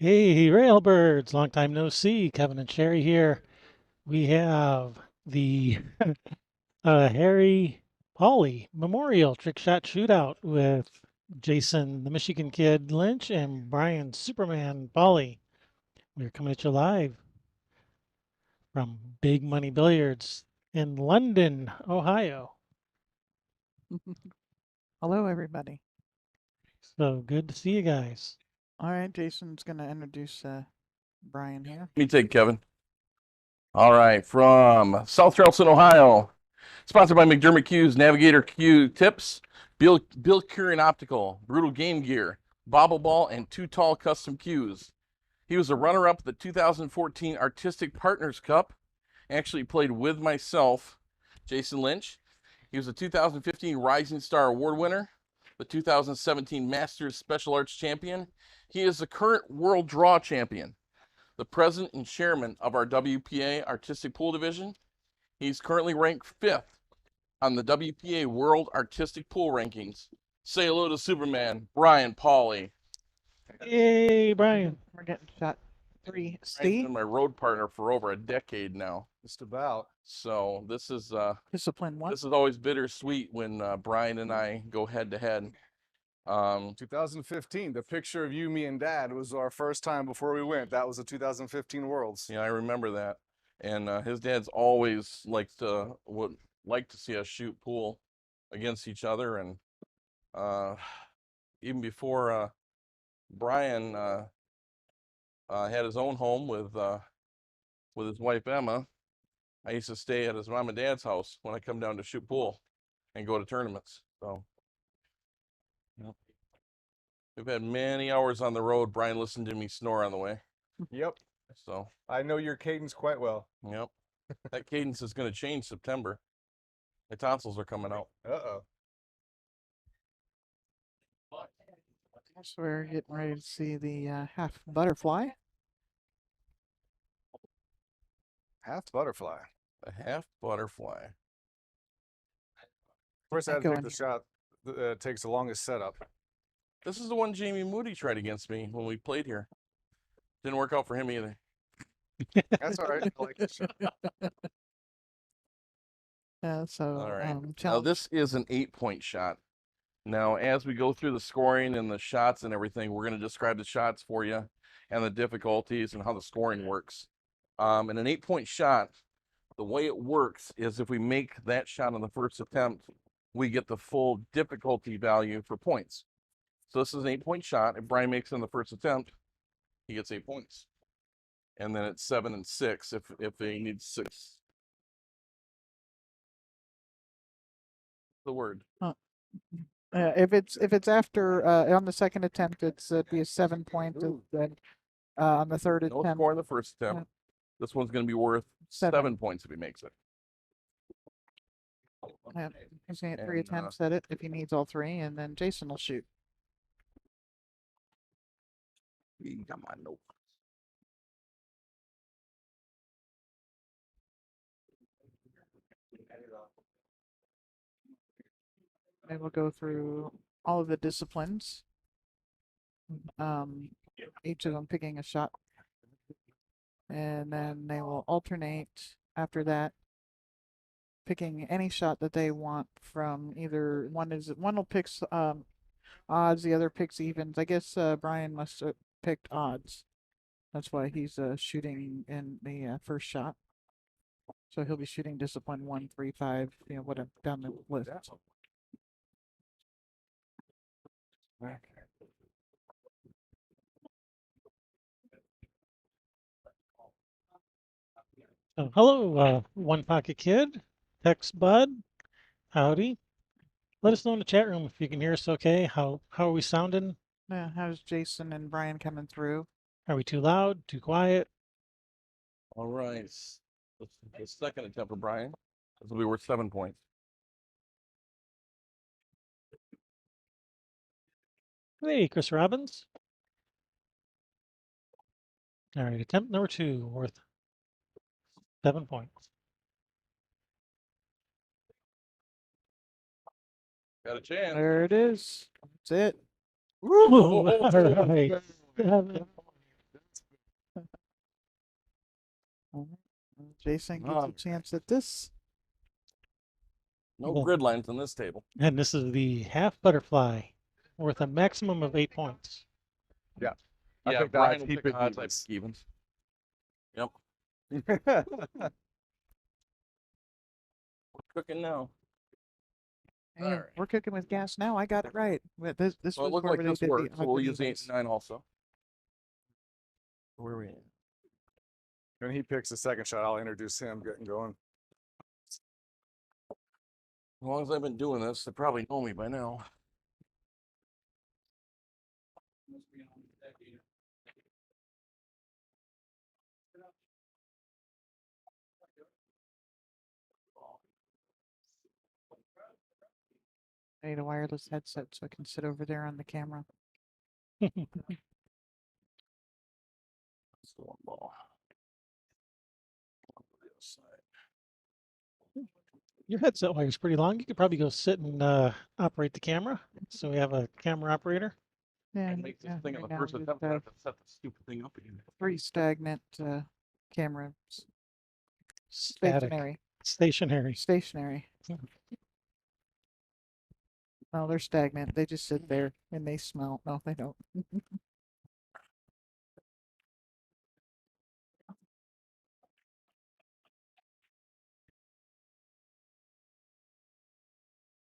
Hey, Railbirds! Long time no see. Kevin and Sherry here. We have the Harry Pauley Memorial Trick Shot Shootout with Jason, the Michigan Kid Lynch, and Brian Superman Pauley. We're coming at you live from Big Money Billiards in London, Ohio. Hello, everybody. So good to see you guys. All right, Jason's going to introduce Brian here. Me take Kevin. All right, from South Charleston, Ohio, sponsored by McDermott Q's, Navigator Q Tips, Bill Curran Optical, Brutal Game Gear, Bobble Ball, and Too Tall Custom Cues. He was a runner-up at the 2014 Artistic Partners Cup. Actually played with myself, Jason Lynch. He was a 2015 Rising Star Award winner, the 2017 Masters Special Arts Champion. He is the current World Draw Champion, the president and chairman of our WPA Artistic Pool Division. He's currently ranked 5th on the WPA World Artistic Pool Rankings. Say hello to Superman, Brian Pauley. Hey, Brian. We're getting shot 3C. Brian's been my road partner for over a decade now. Just about. So this is Discipline 1. this is always bittersweet when Brian and I go head to head. 2015, the picture of you, me, and Dad was our first time before we went. That was the 2015 Worlds. Yeah, I remember that. And his dad's always would like to see us shoot pool against each other. And even before Brian had his own home with his wife Emma, I used to stay at his mom and dad's house when I come down to shoot pool and go to tournaments. So yep. We've had many hours on the road. Brian listened to me snore on the way. Yep. So I know your cadence quite well. yep. That cadence is going to change September. My tonsils are coming out. Uh-oh. So we're getting ready to see the half butterfly. Half butterfly. A half butterfly. First, I had to Go take in the here. shot that takes the longest setup. This is the one Jamie Moody tried against me when we played here. Didn't work out for him either. That's all right. I like this shot. So All right. Now challenge. this is an 8-point shot. Now, as we go through the scoring and the shots and everything, we're going to describe the shots for you and the difficulties and how the scoring works. In an 8-point shot, the way it works is if we make that shot on the first attempt, we get the full difficulty value for points. So this is an 8-point shot. If Brian makes it on the first attempt, he gets 8 points. And then it's 7 and 6 if they need 6. The word. If it's after on the second attempt, it'd be a 7 point. Then on the third No attempt, score on the first attempt. This one's going to be worth 7 points if he makes it. he's gonna get 3 And, attempts at it if he needs all 3, and then Jason will shoot. Come on, nope. They will go through all of the disciplines. Each of them picking a shot, and then they will alternate after that, picking any shot that they want from either one will pick odds, the other picks evens. I guess Brian must have picked odds. That's why he's shooting in the first shot. So he'll be shooting discipline 1, 3, 5, whatever down the list. So, hello, One Pocket Kid, Tex Bud, howdy. Let us know in the chat room if you can hear us okay. How are we sounding? Yeah, how's Jason and Brian coming through? Are we too loud, too quiet? All right. The second attempt for Brian. This will be worth 7 points. Hey, Chris Robbins. All right, attempt number 2, worth 7 points. Got a chance. There it is. That's it. All right. 7 All right. Jason gets a Alright. chance at this. No Well- grid lines on this table. And this is the half butterfly, worth a maximum of 8 points. I Yeah, picked Brian odds, will he pick picked odds, I evens. pick evens. Yep, cooking now. Hey, Alright. we're cooking with gas now. I got it right. But this Well, it was looked where like they this did the works, so odds we'll and use the 8 evens. and 9 also. Where are we at? When he picks the second shot, I'll introduce him, getting going. As long as I've been doing this, they probably know me by now. I need a wireless headset so I can sit over there on the camera. That's the one ball. On the other side. Your headset wire is pretty long. You could probably go sit and operate the camera. So we have a camera operator. Yeah, Make this yeah, thing on right the now first we attempt, just I have have to set the stupid thing up again. 3 stagnant cameras. Static. Stationary. Stationary. Stationary. No, they're stagnant. They just sit there and they smell. No, they don't.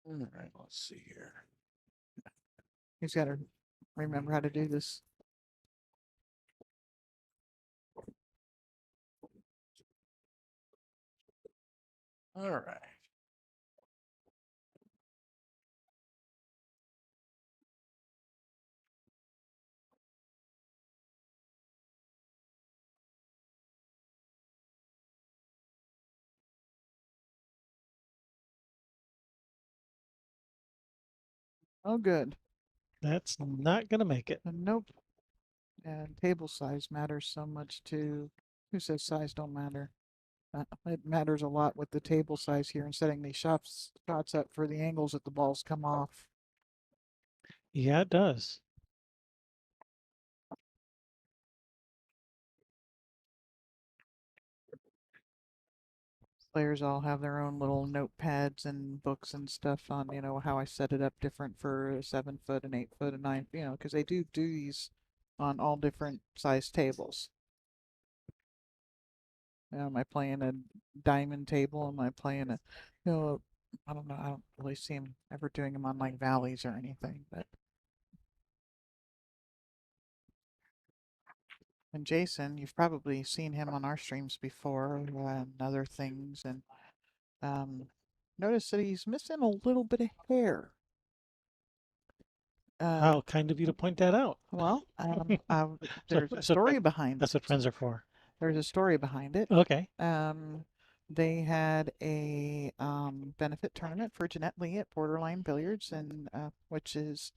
All right, let's see here. He's got to remember how to do this. All right. Oh, good. That's not going to make it. Nope. And table size matters so much too. Who says size don't matter? It matters a lot with the table size here and setting these shots up for the angles that the balls come off. Yeah, it does. Players all have their own little notepads and books and stuff on, you know, how I set it up different for a 7 foot and 8 foot and 9, you know, because they do these on all different size tables. Am I playing a diamond table? Am I playing a, you know, I don't know. I don't really see him ever doing them on like valleys or anything, but. And Jason, you've probably seen him on our streams before and other things, and notice that he's missing a little bit of hair. How kind of you to point that out. Well, there's a That's what story behind That's it. what friends are for. There's a story behind it. Okay. They had a benefit tournament for Jeanette Lee at Borderline Billiards, and which is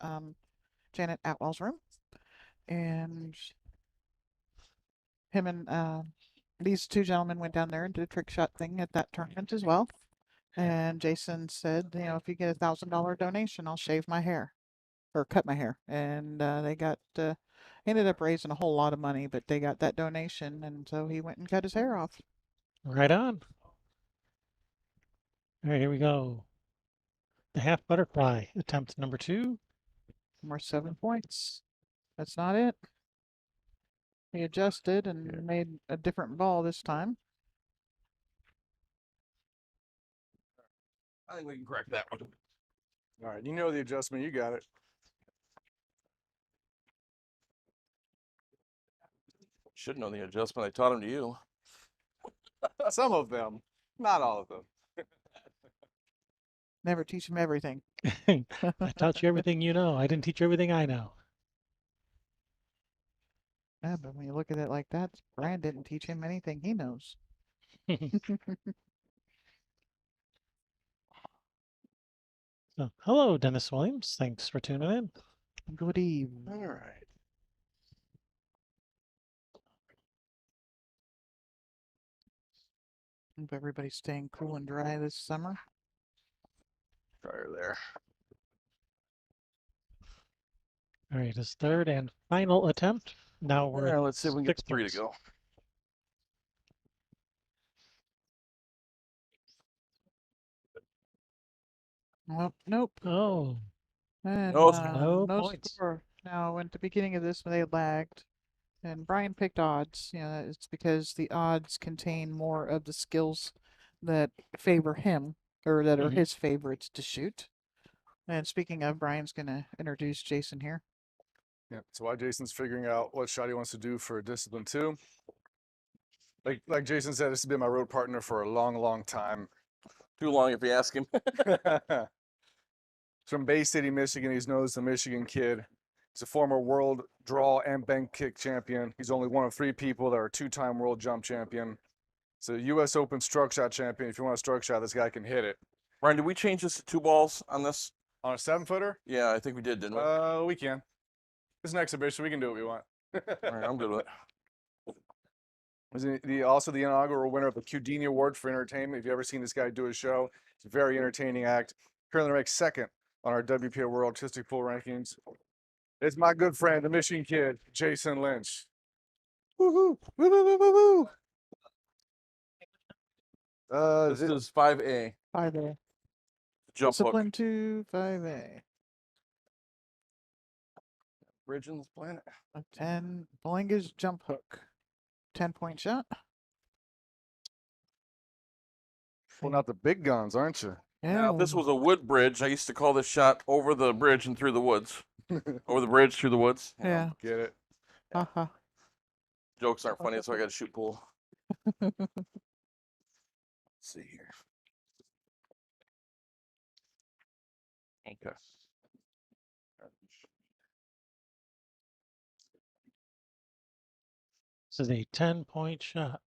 Janet Atwell's room, and him and these 2 gentlemen went down there and did a trick shot thing at that tournament as well. And Jason said, you know, if you get $1,000 donation, I'll shave my hair or cut my hair. And they got ended up raising a whole lot of money, but they got that donation, and so he went and cut his hair off. Right on. All right, here we go. The half butterfly, attempt number 2. More 7 points. That's not it. He adjusted and made a different ball this time. I think we can correct that one. All right, you know the adjustment. You got it. Should know the adjustment. I taught him to you. Some of them, not all of them. Never teach him everything. I taught you everything you know. I didn't teach you everything I know. Yeah, but when you look at it like that, Brian didn't teach him anything he knows. So, hello, Dennis Williams. Thanks for tuning in. Good evening. All right. Hope everybody's staying cool and dry this summer. Dryer there. All right, his third and final attempt. Now we're Yeah, let's see if we can get 6 the 3 points. to go. Well, nope. Oh, And No score. No no points. score. Now, at the beginning of this, when they lagged, and Brian picked odds, it's because the odds contain more of the skills that favor him or that are Mhm. his favorites to shoot. And speaking of, Brian's gonna introduce Jason here. Yeah. So while Jason's figuring out what shot he wants to do for discipline 2, like Jason said, this has been my road partner for a long, long time. Too long if you ask him. From Bay City, Michigan. He's known as the Michigan Kid. He's a former world draw and bank kick champion. He's only one of 3 people that are 2-time world jump champion. He's a U.S. Open struck shot champion. If you want a struck shot, this guy can hit it. Brian, did we change this to 2 balls on this? On a 7-footer? Yeah, I think we did, didn't we? We can. It's an exhibition. We can do what we want. All right, I'm good with it. He's also the inaugural winner of the Cudini Award for Entertainment. If you've ever seen this guy do his show, it's a very entertaining act. Currently ranked 2nd on our WPA World Artistic Pool rankings. It's my good friend, the Michigan Kid, Jason Lynch. Woohoo! Woo woo woo woo woo! This is 5A, 5A. jump Discipline hook. 2, 5A. Bridge in this planet. A 10. Belinga's jump hook. 10-point shot. Pulling out the big guns, aren't you? Now, if this was a wood bridge, I used to call this shot over the bridge and through the woods. Over the bridge, through the woods. You know, Yeah. Get it? Haha. jokes aren't funny, so I got to shoot pool. Let's see here. Okay. this is a 10-point shot.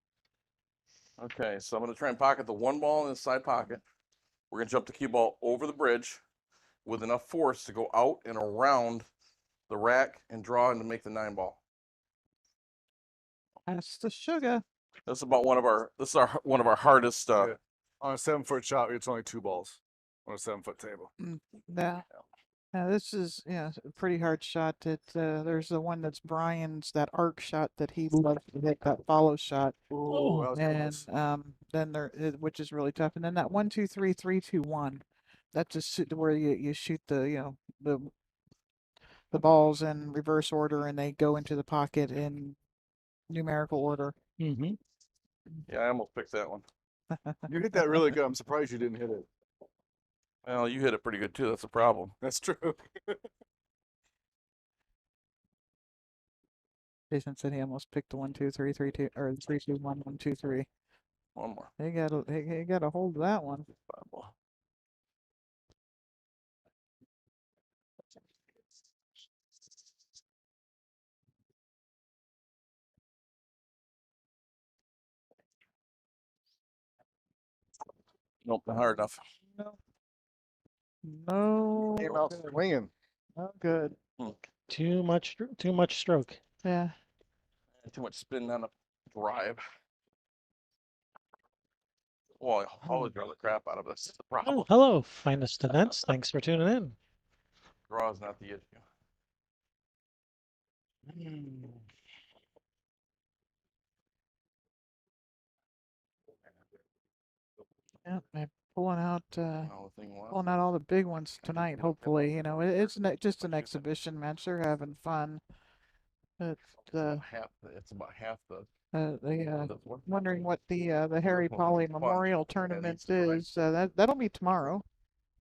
Okay, so I'm going to try and pocket the 1 ball in the side pocket. We're going to jump the cue ball over the bridge with enough force to go out and around the rack and draw and to make the 9 ball. That's the sugar. This is about one of our hardest. Yeah. On a 7-foot shot, it's only 2 balls on a 7-foot table. Yeah. Now this is a pretty hard shot. There's the one that's Brian's, that arc shot that he loves to hit, that follow shot. Ooh, that was And close. then which is really tough. And then that 1 2 3 3 2 1. That's just where you shoot the balls in reverse order and they go into the pocket in numerical order. Mm-hmm. Yeah, I almost picked that one. You hit that really good. I'm surprised you didn't hit it. Well, you hit it pretty good too. That's a problem. That's true. Jason said he almost picked the 1 2 3 3 2 or 3 2 1 1 2 3. One more. He got a hold of that one. 5 ball. Nope, not hard enough. No. Came out good. swinging. No good. Too much stroke. Yeah. Too much spin on a drive. Well, I always draw the crap out of this. That's the Oh, problem. hello, finest events. Thanks for tuning in. Draw is not the issue. Yeah. They're pulling out Oh, the thing was. pulling out all the big ones tonight. Hopefully, it's just an exhibition match. They're having fun. But It's about half the. wondering what the Harry one Pauley was fun. Memorial Yeah, Tournament these two, right? is. That'll be tomorrow.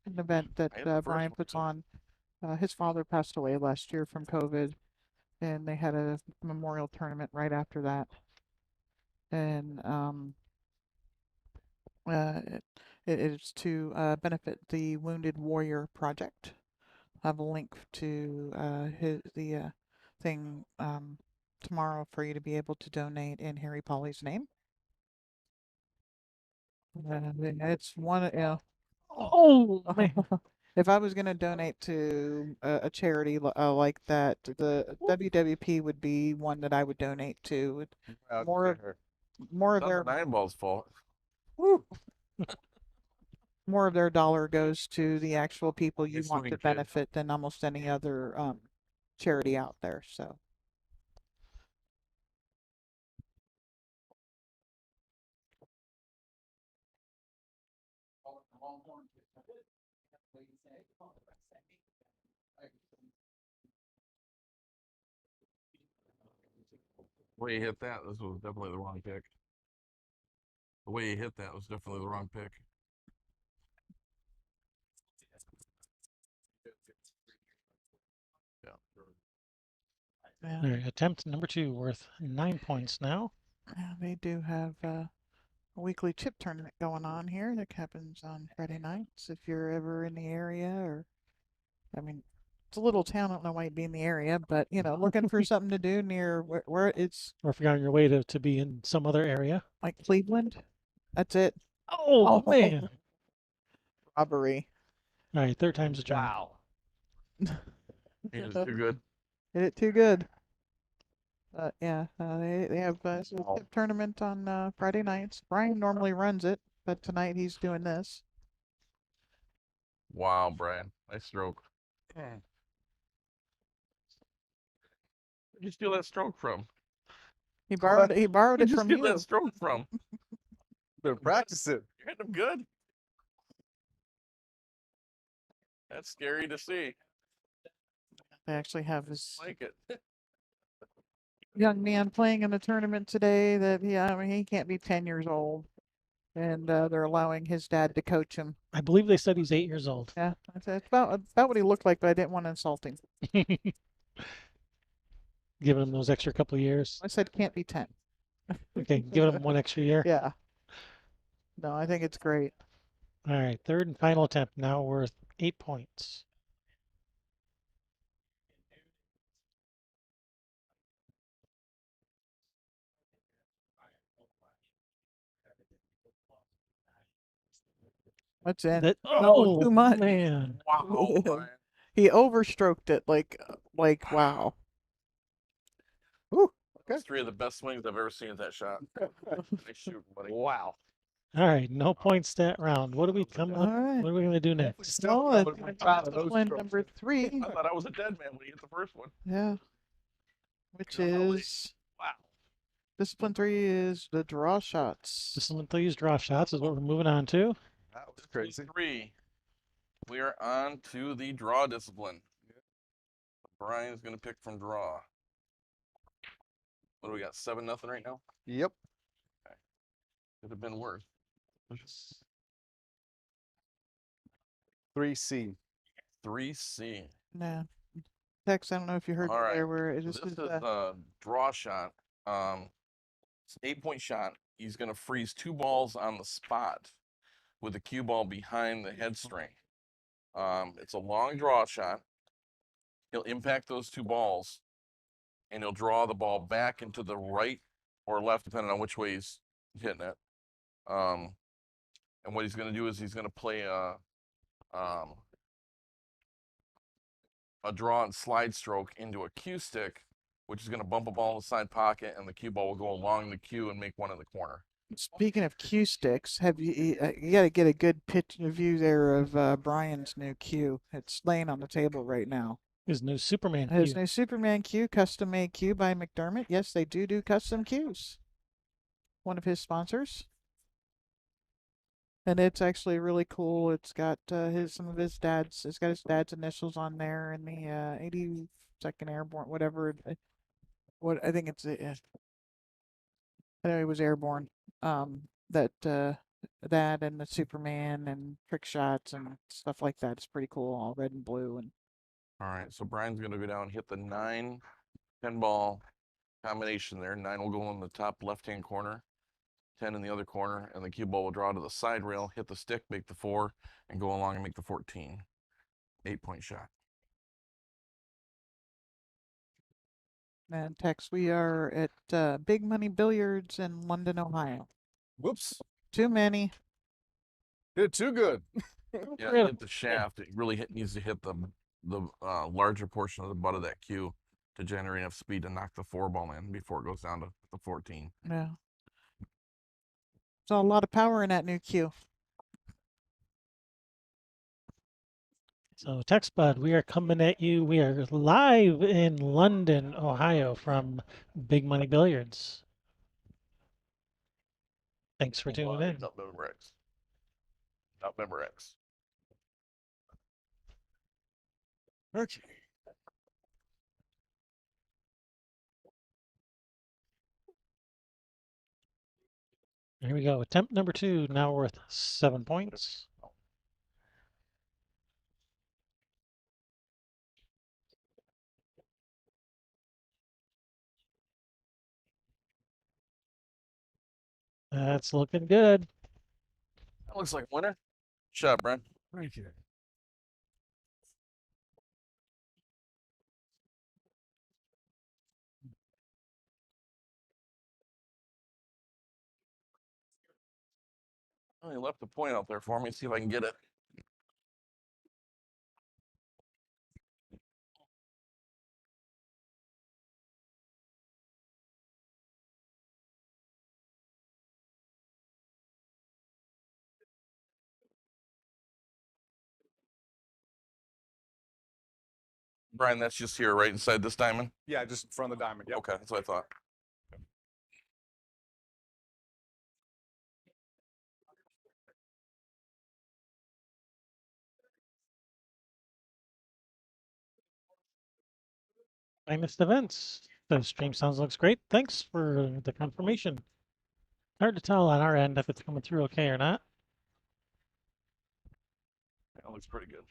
An event that I had the first Brian one, puts so- on. His father passed away last year from COVID, and they had a memorial tournament right after that. And it's to benefit the Wounded Warrior Project. I have a link to the thing tomorrow for you to be able to donate in Harry Pauley's name. It's one, Oh man. if I was going to donate to a charity like that, the WWP would be one that I would donate to. Out More to of- her. More of Not their the 9 ball's fault. more of their dollar goes to the actual people you Yes, want we to can. benefit than almost any other charity out there. So. The way you hit that, this was definitely the wrong pick. The way you hit that was definitely the wrong pick. Yeah. Yeah. All right, attempt number 2 worth 9 points now. Yeah, they do have a weekly chip tournament going on here that happens on Friday nights. If you're ever in the area, or I mean, it's a little town. I don't know why you'd be in the area, but looking for something to do near where it's Or if you're on your way to be in some other area. like Cleveland. That's it. Oh, Oh. man. Robbery. All right, third time's a charm. Wow. It was too good. Hit it too good. Yeah, they have a chip tournament on Friday nights. Brian normally runs it, but tonight he's doing this. Wow, Brian. Nice stroke. Where'd you steal that stroke from? He borrowed it Where'd you from steal you. that stroke from? Better practice it. You're hitting him good. That's scary to see. They actually have this I like it. young man playing in a tournament today that he can't be 10 years old, and they're allowing his dad to coach him. I believe they said he's 8 years old. Yeah, it's about what he looked like, but I didn't want to insult him. Giving him those extra couple of years. I said can't be 10. Okay, giving him 1 extra year. Yeah. No, I think it's great. All right, third and final attempt now worth 8 points. What's in? That, No, too much. Man. Wow, Brian. He overstroked it like wow. Whew. That's 3 of the best swings I've ever seen at that shot. Nice shooting, buddy. Wow. All right, no points that round. What are we coming All up? right. What are we going to do next? Still, Oh, I it's would've been proud of those discipline strokes. number 3. I thought I was a dead man when he hit the first one. Yeah. Which Golly. is Wow. discipline 3 is the draw shots. Discipline 3's draw shots is what we're moving on to. That was crazy. 3. We are on to the draw discipline. Brian's going to pick from draw. What do we got? 7-0 right now? Yep. Could have been worse. 3C. 3C. Nah. Tex, I don't know if you heard All right. there where So this this is is a draw shot. It's an 8-point shot. He's going to freeze 2 balls on the spot with the cue ball behind the head string. It's a long draw shot. He'll impact those 2 balls, and he'll draw the ball back into the right or left, depending on which way he's hitting it. And what he's going to do is he's going to play a draw and slide stroke into a cue stick, which is going to bump a ball in the side pocket, and the cue ball will go along the cue and make one in the corner. Speaking of cue sticks, have you got to get a good pitch view there of Brian's new cue. It's laying on the table right now. His new Superman His cue. new Superman cue, custom made cue by McDermott. Yes, they do custom cues. One of his sponsors. And it's actually really cool. It's got some of his dad's. It's got his dad's initials on there, and the 82nd Airborne, whatever. What I think it's. I know he was airborne. That and the Superman and trick shots and stuff like that. It's pretty cool. All red and blue and. All right, so Brian's going to go down and hit the 9-10 ball combination there. 9 will go in the top left-hand corner, 10 in the other corner, and the cue ball will draw to the side rail, hit the stick, make the 4, and go along and make the 14. 8-point shot. And Tex, we are at Big Money Billiards in London, Ohio. Whoops. Too many. Did too good. Yeah, Really? hit the shaft. It really needs to hit the larger portion of the butt of that cue to generate enough speed to knock the 4 ball in before it goes down to the 14. Yeah. So a lot of power in that new cue. So, Tex Bud, we are coming at you. We are live in London, Ohio from Big Money Billiards. Thanks for tuning in. Not member X. Not member X. Okay. Here we go. Attempt number 2, now worth 7 points. That's looking good. That looks like a winner. Shot, Brent. Thank you. Oh, he left a point out there for me. See if I can get it. Brian, that's just here, right inside this diamond. Yeah, just in front of the diamond. Yep. Okay, that's what I thought. Finest events. The stream sounds looks great. Thanks for the confirmation. Hard to tell on our end if it's coming through okay or not. That looks pretty good.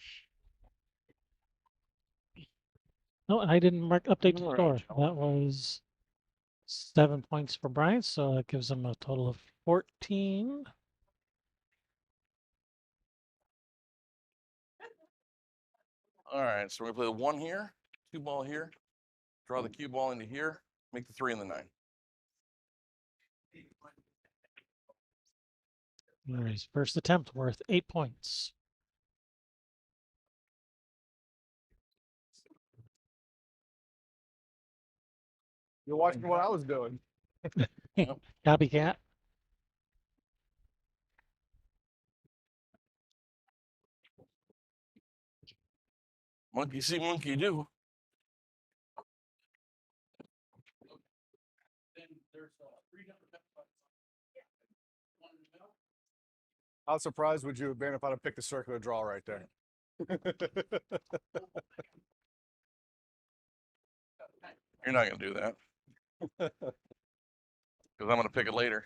No, I didn't update the All score. right. That was 7 points for Brian, so that gives him a total of 14. All right, so we're gonna play the 1 here, 2 ball here, draw the cue ball into here, make the 3 and the 9. All right, first attempt worth 8 points. You're watching what I was doing. Copycat. Monkey see, monkey do. How surprised would you have been if I'd have picked a circular draw right there? You're not gonna do that. Because I'm gonna pick it later.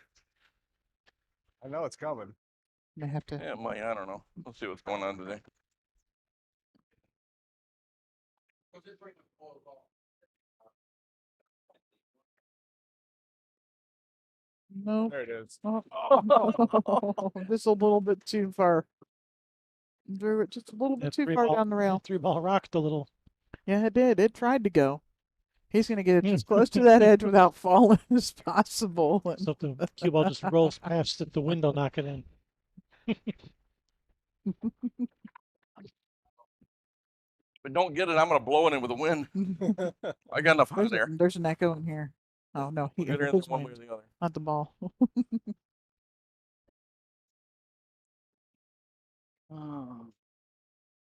I know it's coming. I have to. Yeah, I don't know. Let's see what's going on today. Nope. There it is. Oh, just a little bit too far. Drew it just a little bit too far down the rail. 3-ball rocked a little. Yeah, it did. It tried to go. He's going to get it as close to that edge without falling as possible. So if the cue ball just rolls past at the window, knock it in. But don't get it, I'm gonna blow it in with the wind. I got enough hot air. There's an echo in here. Oh, no. Get her in there one way or the other. Not the ball.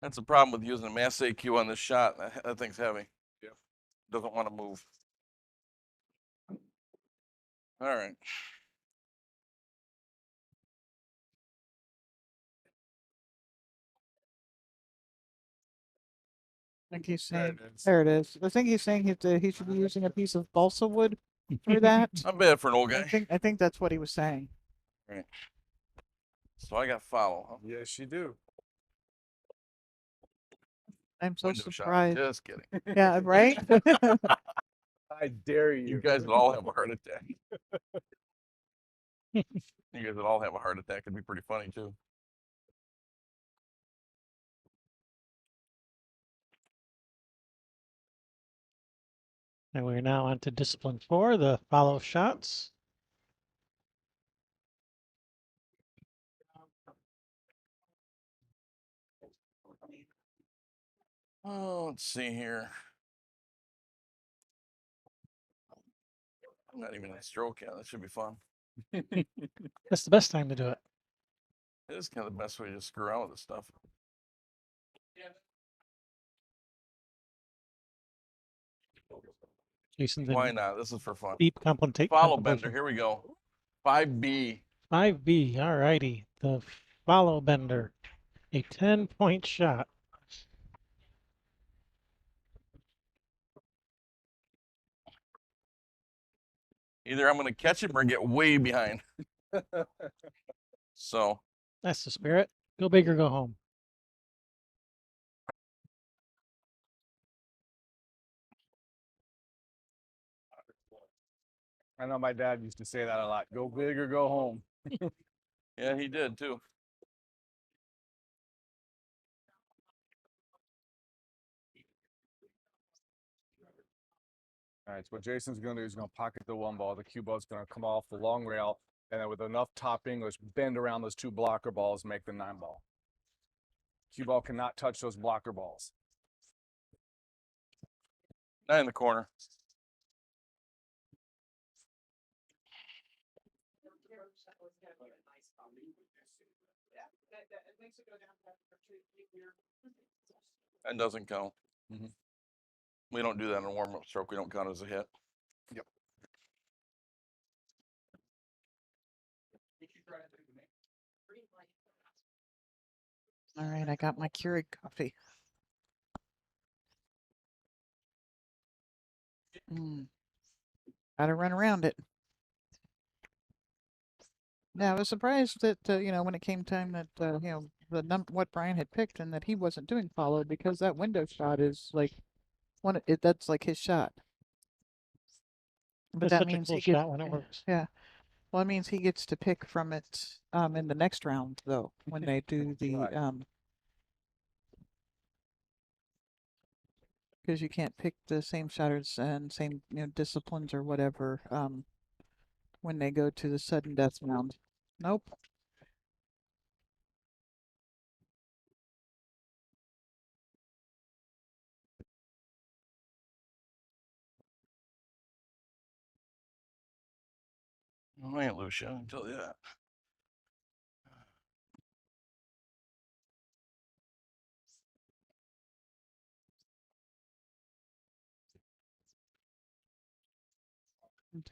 That's the problem with using a mass AQ on this shot. That thing's heavy. Yeah. Doesn't want to move. All right. I think he's There saying, it is. there it is. I think he's saying he should be using a piece of balsa wood for that. Not bad for an old I guy. think that's what he was saying. Right. So I got follow. Huh? Yes, you do. I'm so Window shot. surprised. Just kidding. Yeah, right? I dare you. You guys would all have a heart attack. You guys would all have a heart attack. It'd be pretty funny too. And we're now on to discipline 4, the follow shots. Oh, let's see here. I'm not even in stroke yet. That should be fun. That's the best time to do it. It is kind of the best way to screw around with this stuff. Jason, Why not? This is for fun. deep contemplation. Follow bender. Here we go. 5B. 5B, all righty. The follow bender, a 10-point shot. Either I'm going to catch him or get way behind. So, That's the spirit. Go big or go home. I know my dad used to say that a lot. Go big or go home. yeah, he did too. All right, so what Jason's going to do is going to pocket the one ball. The cue ball's going to come off the long rail, and then with enough top English, bend around those 2 blocker balls, make the 9 ball. Cue ball cannot touch those blocker balls. Not in the corner. That doesn't count. Mhm. We don't do that in a warm-up stroke. We don't count as a hit. Yep. All right, I got my Keurig coffee. Gotta run around it. Yeah, I was surprised that when it came time that what Brian had picked and that he wasn't doing follow, because that window shot is like that's like his shot. But It's that such a means cool he gets shot when it works. yeah. Well, it means he gets to pick from it in the next round though, when they do the Right. because you can't pick the same shotters and same disciplines or whatever when they go to the sudden death round. Nope. I ain't Lucia, I can tell you that.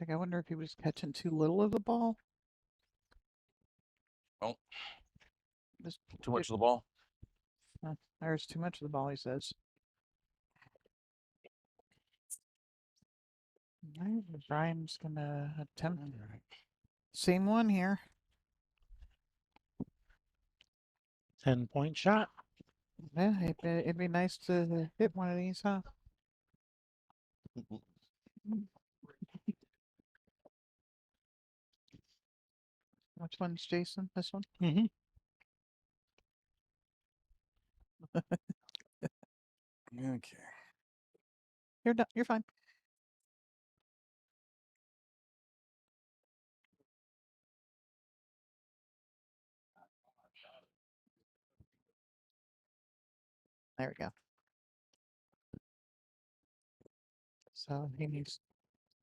I wonder if he was catching too little of the ball. Oh, Just too much of the ball. there's too much of the ball, he says. Alright, Brian's gonna attempt same one here. 10-point shot. Yeah, it'd be nice to hit one of these, huh? Which one's Jason? This one? Mm-hmm. Okay. You're done. You're fine. There we go. So he needs.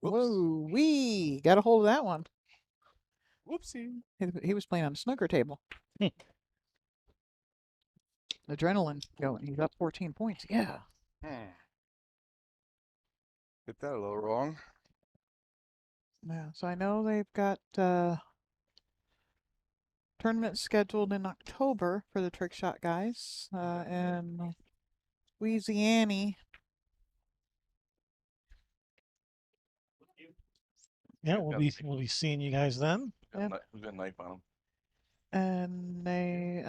Whoa, we got a hold of that one. Whoopsie. He was playing on a snooker table. Hmm. Adrenaline going. He's up 14 points. Yeah. Hit that a little wrong. Yeah. So I know they've got tournaments scheduled in October for the trick shot guys in Louisiana. Yeah, we'll be seeing you guys then. Yep. We've got a knife on him. And they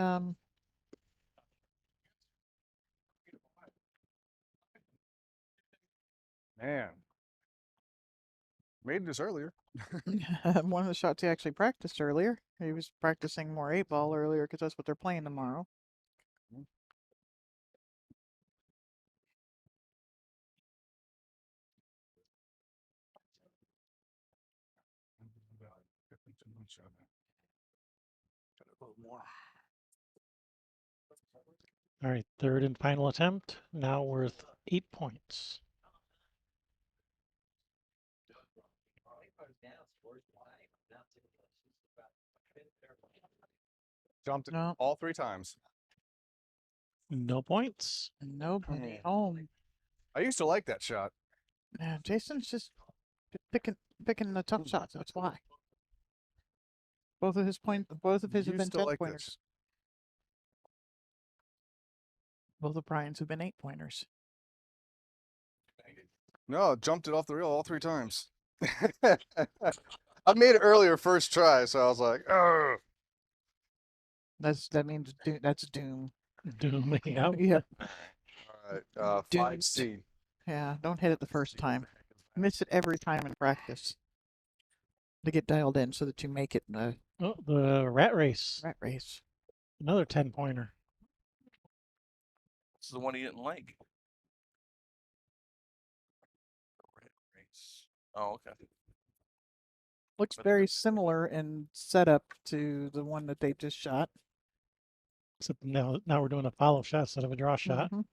Man. Made this earlier. one of the shots he actually practiced earlier. He was practicing more 8-ball earlier because that's what they're playing tomorrow. All right, third and final attempt. Now worth 8 points. Jumped it No. all 3 times. No points. Nobody home. I used to like that shot. Yeah, Jason's just picking the tough shots. That's why. Both of his have been Used to 10 like pointers. this. Both of Brian's have been 8 pointers. No, jumped it off the reel all 3 times. I made it earlier first try, so I was like, oh. That means that's doom. Doom. Yep. Yep. All right, Doomed. 5C. Yeah, don't hit it the first time. Miss it every time in practice to get dialed in so that you make it in the Oh, the rat race. rat race. Another 10-pointer. This is the one he didn't like. Red race. Oh, okay. Looks But very similar in setup to the one that they just shot. Except now we're doing a follow shot instead of a draw shot. Mhm.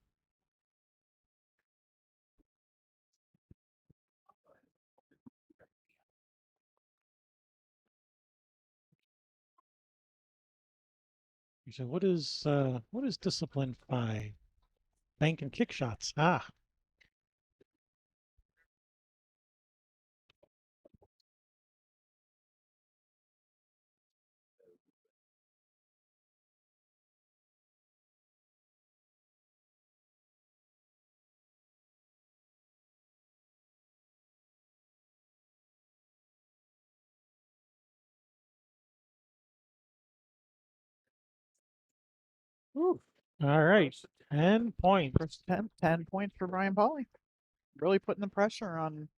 You said, what is discipline 5? Bank and kick shots. Ah, Ooh, all right. 10 points. first attempt, 10 points for Brian Pauley. Really putting the pressure on.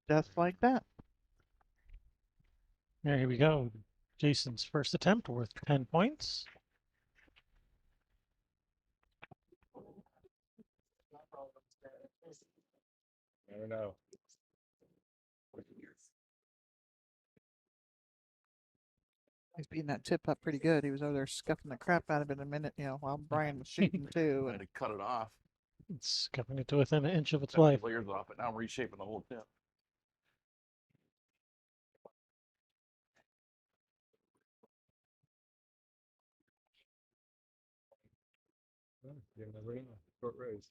Just like that. There we go. Jason's first attempt worth 10 points. Never know. He's beating that tip up pretty good. He was over there scuffing the crap out of it a minute, while Brian was shooting too. I had to cut it off. It's coming it to within an inch of its Cut the life. layers off it. Now I'm reshaping the whole tip. You never know. Short race.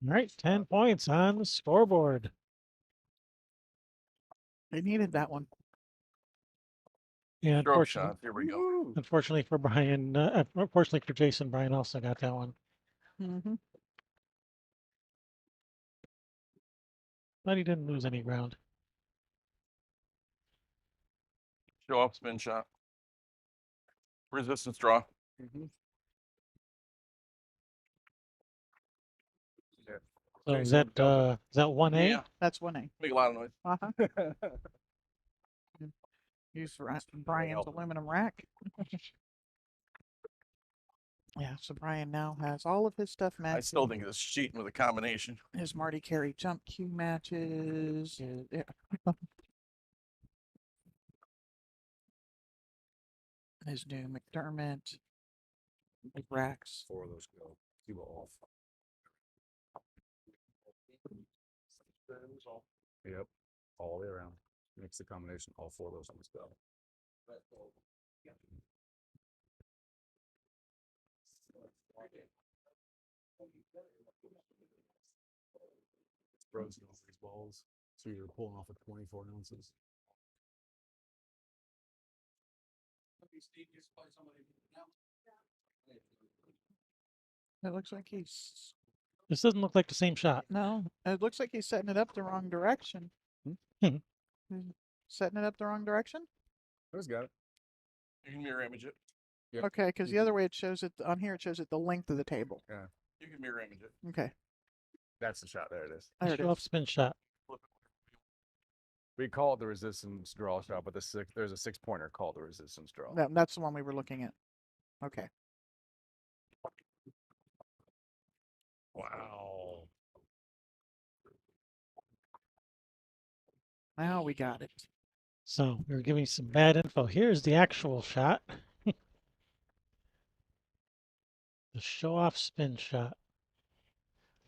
All right, 10 points on the scoreboard. They needed that one. Yeah, Stroke shots. Here we go. Woo! unfortunately for Brian, unfortunately for Jason, Brian also got that one. Mm-hmm. But he didn't lose any ground. Show up, spin shot. Resistance draw. Mhm. So is Jason, that 1A? Yeah. That's 1A. Make a lot of noise. Uh-huh. Use Brian's aluminum rack. Yeah, so Brian now has all of his stuff matching. I still think it's cheating with a combination. His Marty Carey jump cue matches. Yeah. His new McDermott. His racks. 4 of those go. Cuba off. Yep. All the way around. Mix the combination. All 4 of those ones go. It's frozen off these balls. So you're pulling off at 24 ounces. It looks like he's This doesn't look like the same shot. no. It looks like he's setting it up the wrong direction. Hmm. Setting it up the wrong direction. Who's got it? You can mirror image it. Yep. Okay, because the other way it shows it on here, it shows it the length of the table. You can mirror image it. Okay, That's the shot. There it is. there it Show up is. spin shot. Flip We call it the resistance draw shot, but there's a 6-pointer called the resistance draw. That's the one we were looking at. Okay. Wow. Now we got it. So we were giving some bad info. Here's the actual shot. The show off spin shot.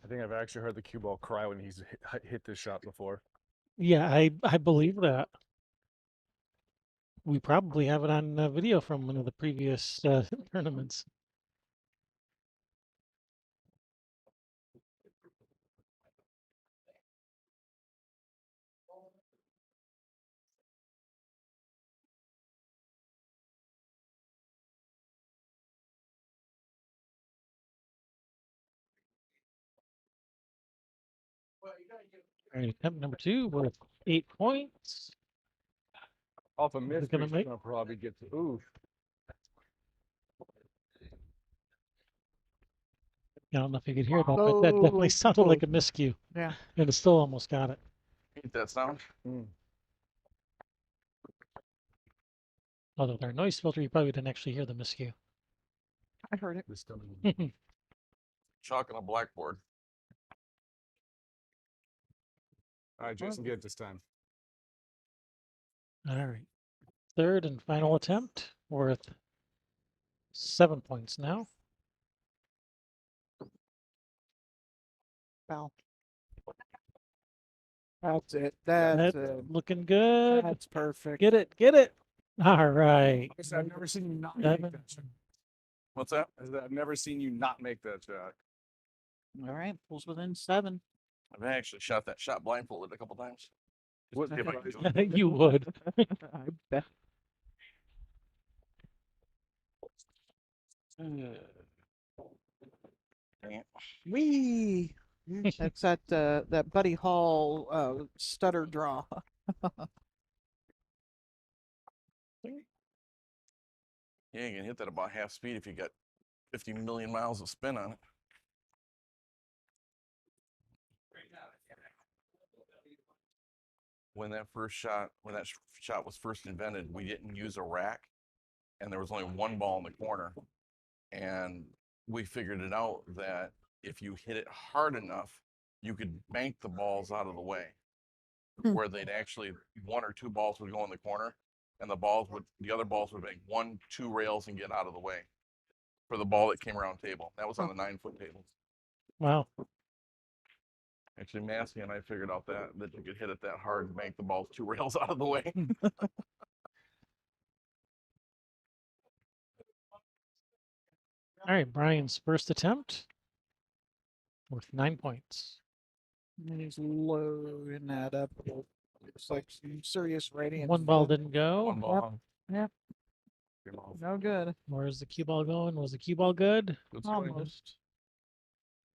I think I've actually heard the cue ball cry when he's hit this shot before. Yeah, I believe that. We probably have it on video from one of the previous tournaments. All right, attempt number 2 with 8 points. Off a Is miss, it gonna he's make? gonna probably get to. Ooh, I don't know if you could hear that, but that definitely Oh, sounded like a close. miscue, Yeah. and it still almost got it. Hate that sound. Although with our noise filter, you probably didn't actually hear the miscue. I heard it. this still. Chalk on a blackboard. All right, Jason, get it this time. All right. Third and final attempt worth 7 points now. Foul. That's it. That's That's it. looking good. That's perfect. Get it, get it. All right. I've never seen you not make Seven. that shot. What's that? I've never seen you not make that shot. All right. Pulls within 7. I've actually shot that shot blindfolded a couple times. Just What- to see if I can do it. You would. I bet. Dang it. Wee. That's that Buddy Hall stutter draw. Yeah, you can hit that about half speed if you got 50 million miles of spin on it. When that shot was first invented, we didn't use a rack, and there was only one ball in the corner, and we figured it out that if you hit it hard enough, you could bank the balls out of the way, where they'd actually 1 or 2 balls would go in the corner, and the other balls would make 1, 2 rails and get out of the way for the ball that came around table. That was on the 9-foot table. Wow. Actually, Massey and I figured out that you could hit it that hard and bank the balls 2 rails out of the way. All right, Brian's first attempt worth 9 points. And he's loading that up. It's like some serious radiant. One ball flood. didn't go. One ball. Yep. No good. Where's the cue ball going? Was the cue ball good? Good swing. Almost.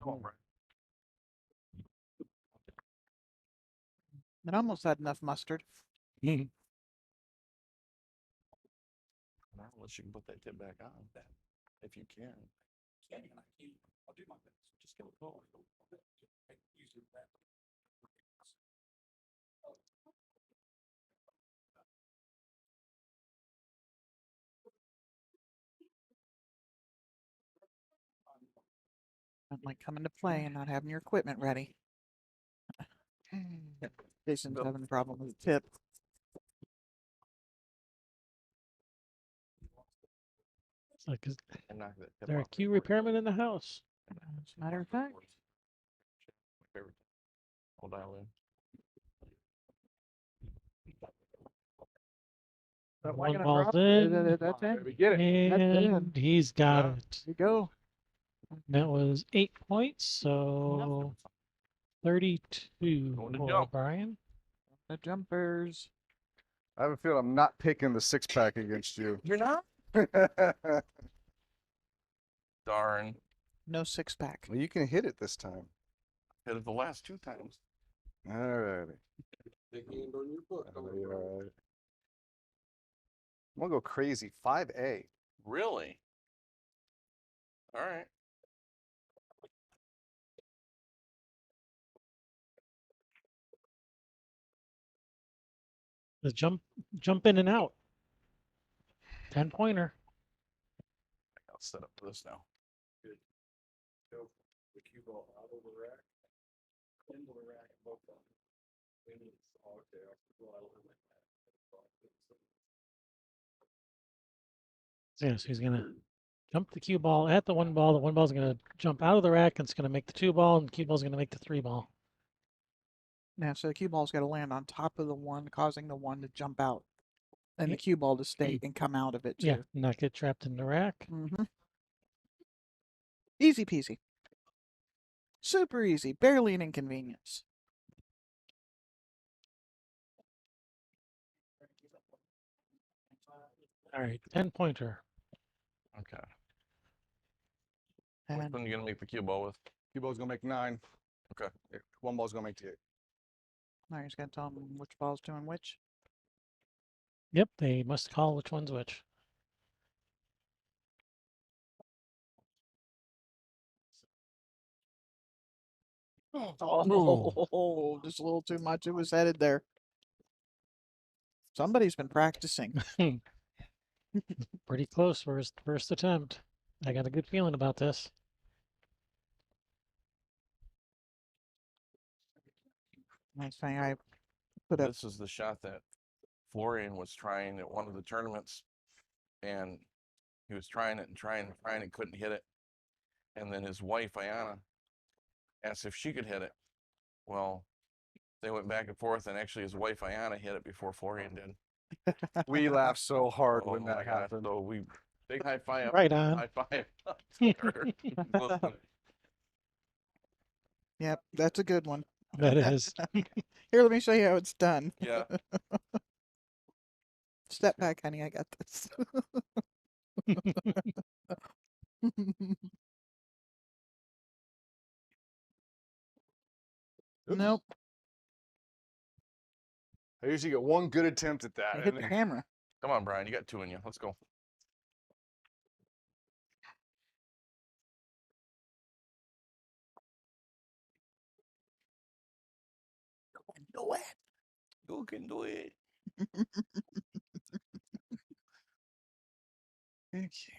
Come on, Brian. It almost had enough mustard. Unless you can put that tip back on, if you can. I'll do my best. Just give it a go. Don't like coming to play and not having your equipment ready. Jason's having a problem with the tip. It's like, is And knock that tip there a off. cue repairman in the house? As a matter of fact, My favorite. I'll dial in. that One gonna ball's drop? in, That's it. We get it. That's it. and he's got Yeah. it. There you go. That was 8 points, so 32 Going to for jump. Brian. The jumpers. I have a feeling I'm not picking the 6-pack against you. You're not? Darn. No 6-pack. Well, you can hit it this time. Hit it the last 2 times. All righty. Big hand on your foot. All right. I'm gonna go crazy. 5A. Really? All right. The jump in and out. 10-pointer. I'll set up for this now. So the cue ball out of the rack, into the rack, and both of them. Okay, I'll go out of the rack. So yeah, so he's gonna jump the cue ball at the one ball. The one ball's gonna jump out of the rack and it's gonna make the 2-ball, and the cue ball's gonna make the 3-ball. Yeah, so the cue ball's got to land on top of the one, causing the one to jump out, and Yeah. the cue ball to stay and come out of it too. Yeah, not get trapped in the rack. Mm-hmm. Easy peasy. Super easy. Barely an inconvenience. All right, 10-pointer. Okay. Which And one are you gonna make the cue ball with? Cue ball's gonna make 9. Okay. One ball's gonna make 10. now you're just going to tell them which ball's doing which. Yep, they must call which one's which. Oh, just a little too much. It was headed there. Somebody's been practicing. Pretty close for his first attempt. I got a good feeling about this. Nice thing I put up. This is the shot that Florian was trying at one of the tournaments, and he was trying it and trying and trying and couldn't hit it. And then his wife, Ayana, asked if she could hit it. Well, they went back and forth, and actually his wife, Ayana, hit it before Florian did. We laughed so hard Oh when my that gosh, happened. so we, big high five. Right on. High five. Yep, that's a good one. That is. Here, let me show you how it's done. Yeah. Step back, honey. I got this. Nope. I usually get one good attempt at that. I hit and the camera. Come on, Brian. You got 2 in you. Let's go. Do it. You can do it. Okay.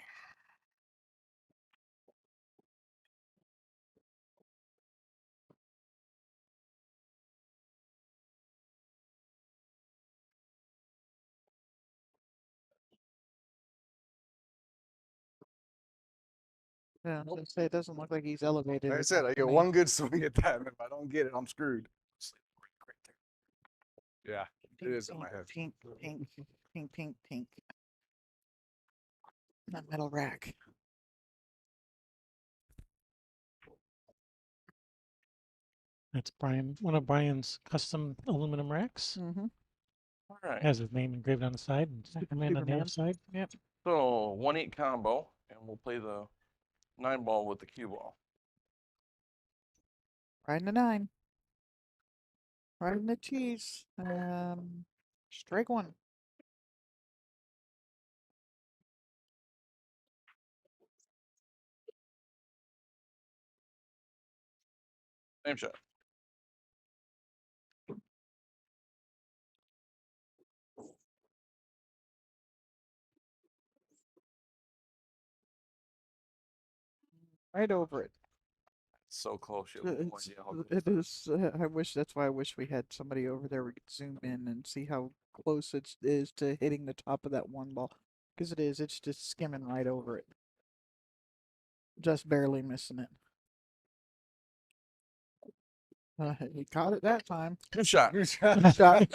Yeah, I was gonna say it doesn't look like he's elevated. Like I enough said, I for get me. one good swing at that, and if I don't get it, I'm screwed. Yeah, it is in my head. Pink, pink, pink, pink, pink. That metal rack. That's Brian, one of Brian's custom aluminum racks. Mm-hmm. All right. Has his name engraved on the side and Superman on the Superman. other side. Yep. So 1-8 combo, and we'll play the 9-ball with the cue ball. Riding a 9. Riding the cheese. Strike 1. Same shot. Right over it. So close. You have no It's, idea how close it that is. I wish that's why I wish we had somebody over there we could zoom in and see how close it is to hitting the top of that one ball. Because it is. It's just skimming right over it. Just barely missing it. He caught it that time. Good shot. Shot.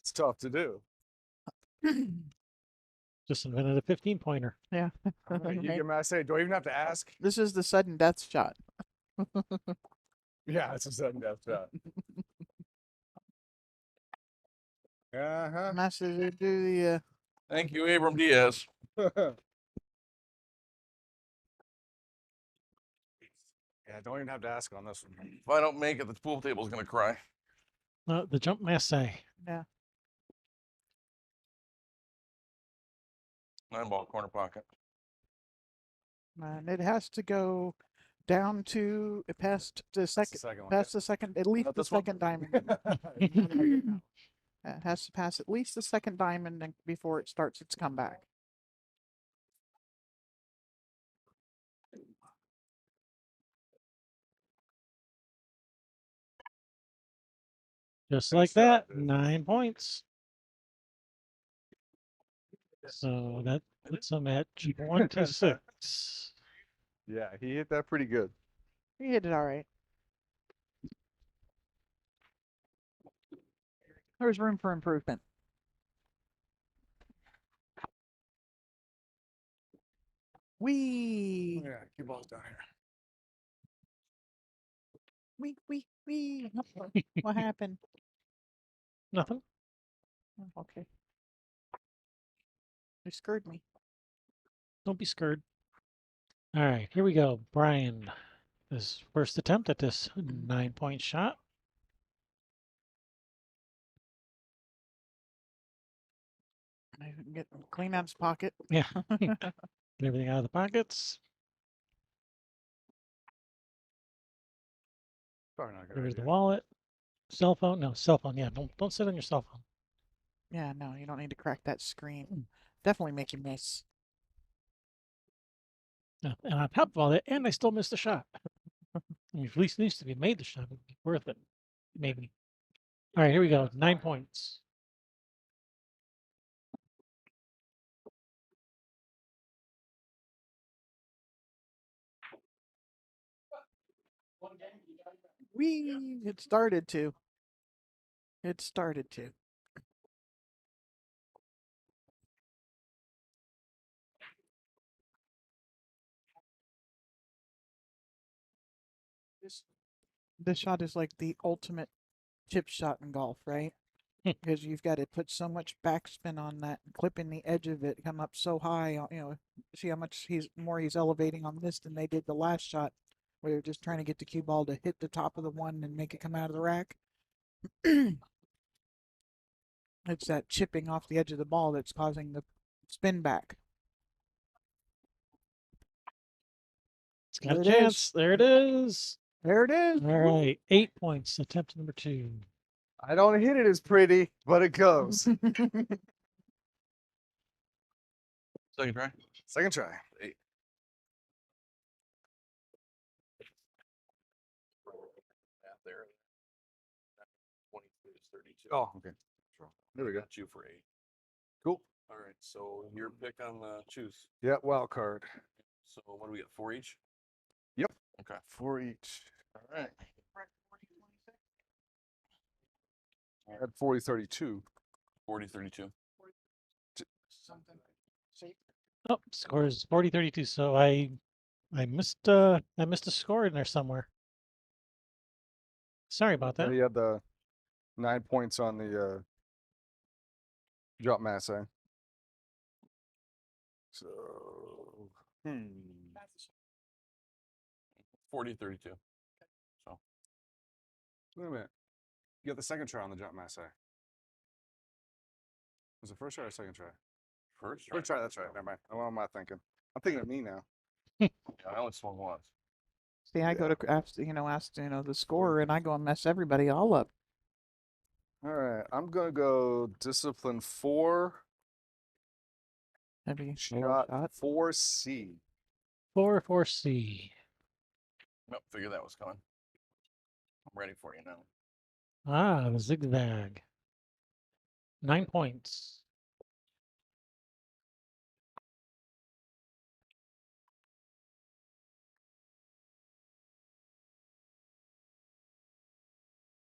It's tough to do. Just invented a 15-pointer. Yeah. You get mad, I say, do I even have to ask? This is the sudden death shot. Yeah, it's a sudden death shot. Uh Master do the Thank you, Abram Diaz. huh. Yeah, don't even have to ask on this one. If I don't make it, the pool table's gonna cry. The jump masse. 9-ball corner pocket. and it has to go Down to past the second, second one, past the second, at least Not the this one? second diamond. It has to pass at least the second diamond before it starts its comeback. Just Good like start, that, dude. 9 points. So that puts him at 26. Yeah, he hit that pretty good. He hit it all right. There's room for improvement. Wee, Yeah, cue ball's down here. wee. What happened? Nothing. Oh, okay. You scared me. Don't be scared. All right, here we go. Brian, his first attempt at this 9-point shot. Get clean out his pocket. Yeah. Get everything out of the pockets. Probably not a good There's the idea. wallet. Cell phone. No, cell phone. Yeah, don't sit on your cell phone. Yeah, no, you don't need to crack that screen. Definitely make you miss. Yeah, and on top of all that, and I still missed the shot. I mean, at least needs to be made the shot. It'd be worth it. Maybe. All right, here we go. 9 points. Wee, it started to. It started to. This shot is like the ultimate chip shot in golf, right? Because you've got to put so much backspin on that, clipping the edge of it, come up so high. You know, see how much he's elevating on this than they did the last shot, where they're just trying to get the cue ball to hit the top of the one and make it come out of the rack. It's that chipping off the edge of the ball that's causing the spin back. It's got There a it is. chance. There it is. There it is. All right, 8 points. Attempt number 2. I don't hit it as pretty, but it goes. Second try. Second try. Eight. There. 22 is 32. Oh, okay. There we go. Got you for 8. Cool. All right, so your pick on the choose. Yeah, wild card. So what do we get? 4 each? Yep. Okay. 4 each. All right. I had 40, 32. 40, 32. Something. Oh, score is 40-32. So I missed a score in there somewhere. Sorry about Yeah, that. he had the 9 points on the drop mass. So, 40, 32. So wait a minute. You got the second try on the jump mass. Was it first try or second try? first. First try, that's right. Never mind. What am I thinking? I'm thinking of me now. Yeah, I only swung once. See, I go to ask the scorer, and I go and mess everybody all up. All right. I'm going to go discipline 4, Heavy shot shot. 4C. 4-4-C. Nope, figure that was coming. I'm ready for you now. Ah, the zigzag. 9 points.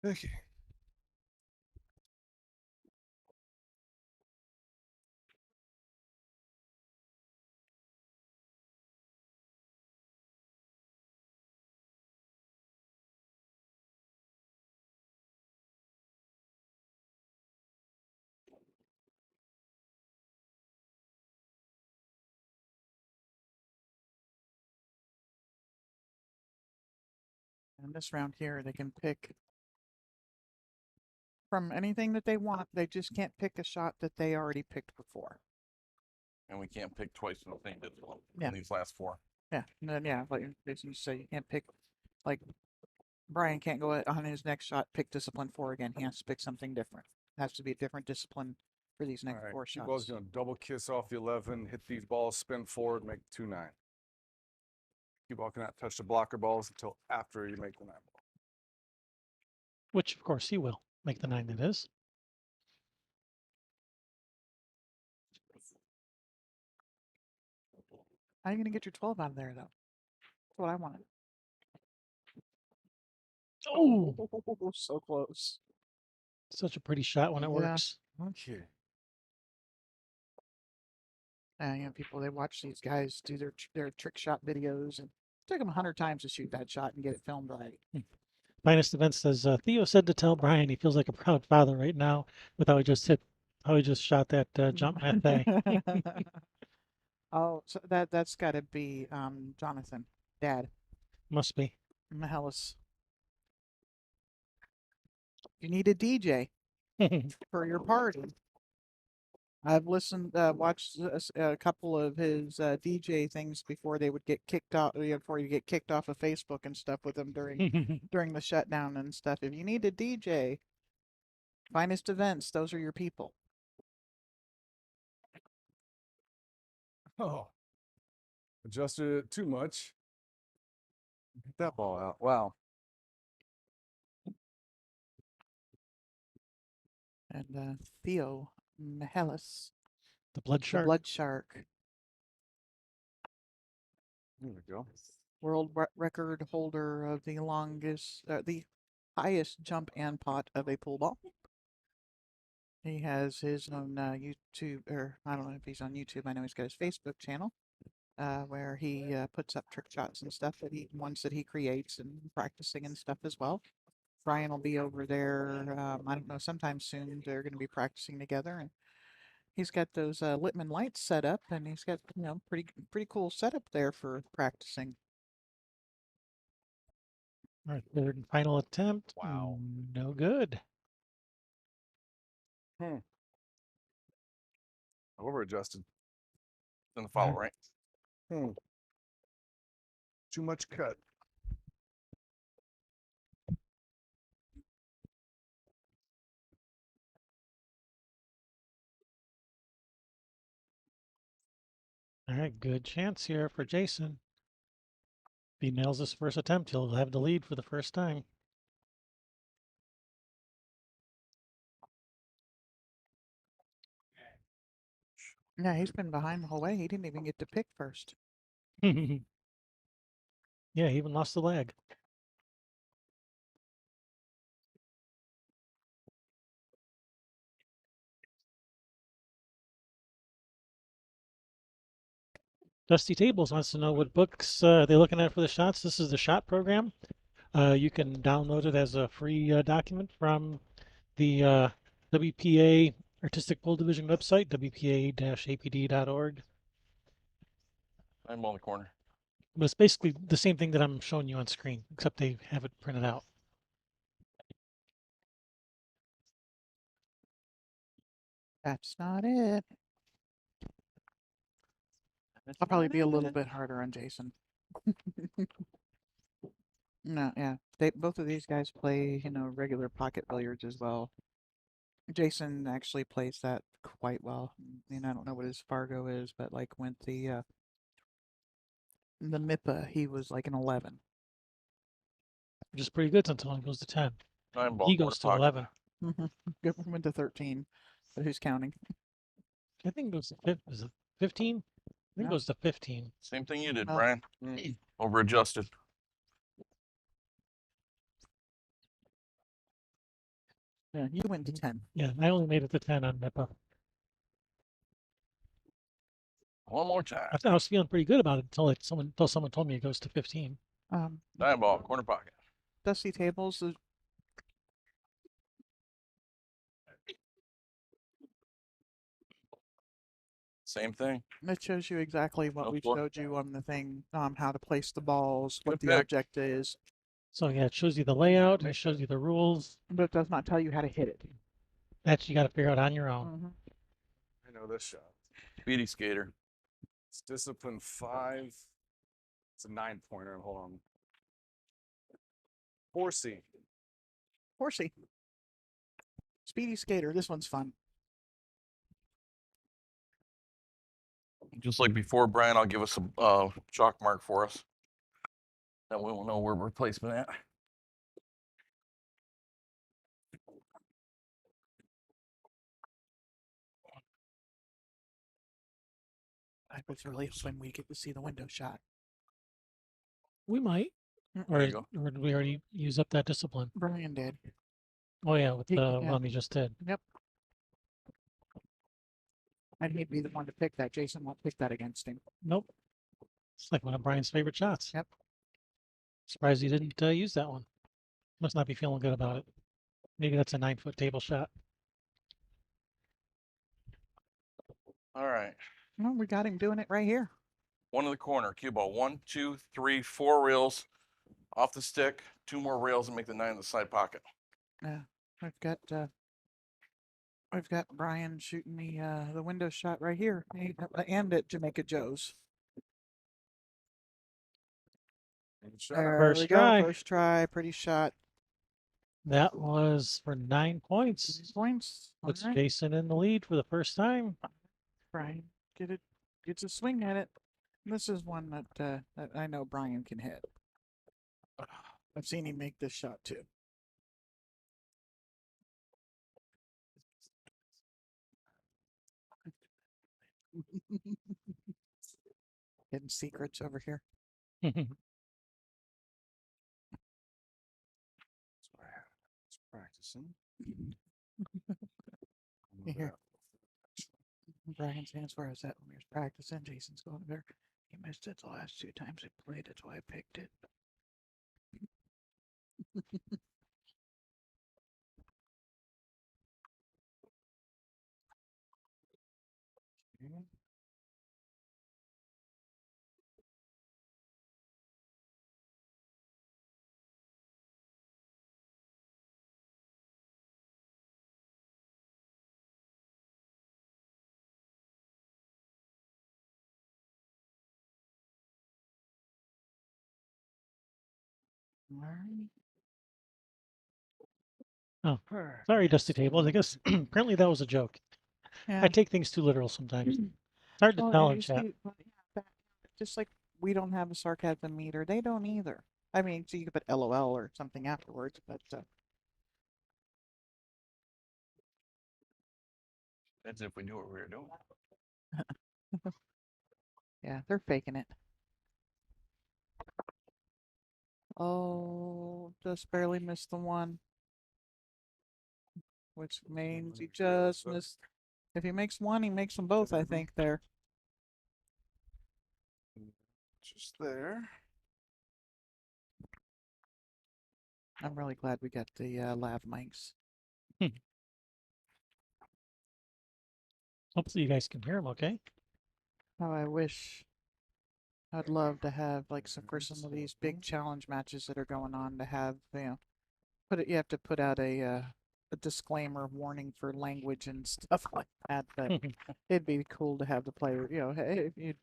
Okay. And this round here, they can pick from anything that they want. They just can't pick a shot that they already picked before. And we can't pick twice in the same discipline Yeah. in these last 4. Yeah, and then yeah, like as you say, you can't pick like Brian can't go on his next shot pick discipline 4 again. He has to pick something different. It has to be a different discipline for these All next right. 4 Cue ball's shots. gonna double kiss off the 11, hit these balls, spin forward, make 2-9. Cue ball cannot touch the blocker balls until after you make the 9 ball. Which, of course, he will make the 9 that is. How are you gonna get your 12 out of there though? That's what I wanted. Oh, so close. such a pretty shot when it Yeah. works. Okay. You know, people they watch these guys do their trick shot videos and it took them 100 times to shoot that shot and get it filmed right. Finest Event says Theo said to tell Brian he feels like a proud father right now with how he just shot that jump method. Oh, so that's got to be Jonathan, Dad, Must be. Mahelis. You need a DJ for your party. I've watched a couple of his DJ things before they would get kicked out. Before you get kicked off of Facebook and stuff with them during the shutdown and stuff. If you need a DJ, Finest Events, those are your people. Oh. Adjusted it too much. Get that ball out. Wow. And Theo Mahelis, The blood the shark. Blood Shark, There we go. world record holder of the highest jump and pot of a pool ball. He has his own YouTube, or I don't know if he's on YouTube. I know he's got his Facebook channel, where he puts up trick shots and stuff ones that he creates and practicing and stuff as well. Brian will be over there. I don't know, sometime soon. They're going to be practicing together, and he's got those Littman lights set up, and he's got pretty cool setup there for practicing. Our third and final attempt. Wow. No good. Over adjusted. In the follow, right? Too much cut. All right, good chance here for Jason. If he nails this first attempt, he'll have the lead for the first time. Yeah, he's been behind the whole way. He didn't even get to pick first. Yeah, he even lost the leg. Dusty Tables wants to know what books they're looking at for the shots. This is the shot program. You can download it as a free document from the WPA Artistic Pool Division website, wpa-apd.org. 9 ball in the corner. But it's basically the same thing that I'm showing you on screen, except they have it printed out. That's not it. I'll probably be a little bit harder on Jason. No, yeah. Both of these guys play, regular pocket billiards as well. Jason actually plays that quite well. I don't know what his Fargo is, but like went the MIPA, he was like an 11. Which is pretty good until he goes to 10. 9 ball. He corner goes to pocket. 11. Went to 13, but who's counting? I think it goes to 15? I think Yeah. it goes to 15. Same thing you did, Well- Brian. Over adjusted. Yeah, you went to 10. Yeah, I only made it to 10 on MIPA. One more time. I was feeling pretty good about it until someone told me it goes to 15. 9 ball. Corner pocket. Dusty Tables is Same thing. It shows you exactly what No we score. showed you on the thing, how to place the balls, what Good the pick. object is, So yeah, it shows you the layout, and it shows you the rules. but it does not tell you how to hit it. That you got to figure out on your own. I know this shot. Speedy skater. It's discipline 5. It's a 9-pointer. Hold on. Horsey. Horsey. Speedy skater. This one's fun. Just like before, Brian, I'll give us a chalk mark for us. That way we'll know where we're placement at. I was really hoping we get to see the window shot. We might. There you go. Or did we already use up that discipline? Brian did. Oh yeah, with the Yeah. one we just did. Yep. And he'd be the one to pick that. Jason won't pick that against him. Nope. It's like one of Brian's favorite shots. Yep. Surprised he didn't use that one. Must not be feeling good about it. Maybe that's a 9-foot table shot. All right. No, we got him doing it right here. One in the corner. Cue ball. 1, 2, 3, 4 rails off the stick. 2 more rails and make the 9 in the side pocket. Yeah. We've got Brian shooting the window shot right here, and at Jamaica Joe's. There First we go. try. First try. Pretty shot. That was for 9 points. Points. All Puts right. Jason in the lead for the first time. Brian gets a swing at it. This is one that I know Brian can hit. I've seen him make this shot too. Hidden secrets over here. Practicing. Here. Brian's hands where I was at when we was practicing. Jason's going there. He missed it the last 2 times he played. That's why I picked it. All right. Oh, sorry, Dusty Tables. I guess apparently that was a joke. Yeah. I take things too literal sometimes. It's hard to Well, tell and in you chat. see, just like we don't have a sarcasm meter, they don't either. I mean, so you could put LOL or something afterwards, but That's if we knew what we were doing. yeah, they're faking it. Oh, just barely missed the one. Which means he just missed. If he makes one, he makes them both, I think, there. Just there. I'm really glad we got the lav mics. Hopefully you guys can hear him okay. How I wish. I'd love to have, like, for some of these big challenge matches that are going on, to have, you have to put out a disclaimer warning for language and stuff like that. But it'd be cool to have the player, hey, if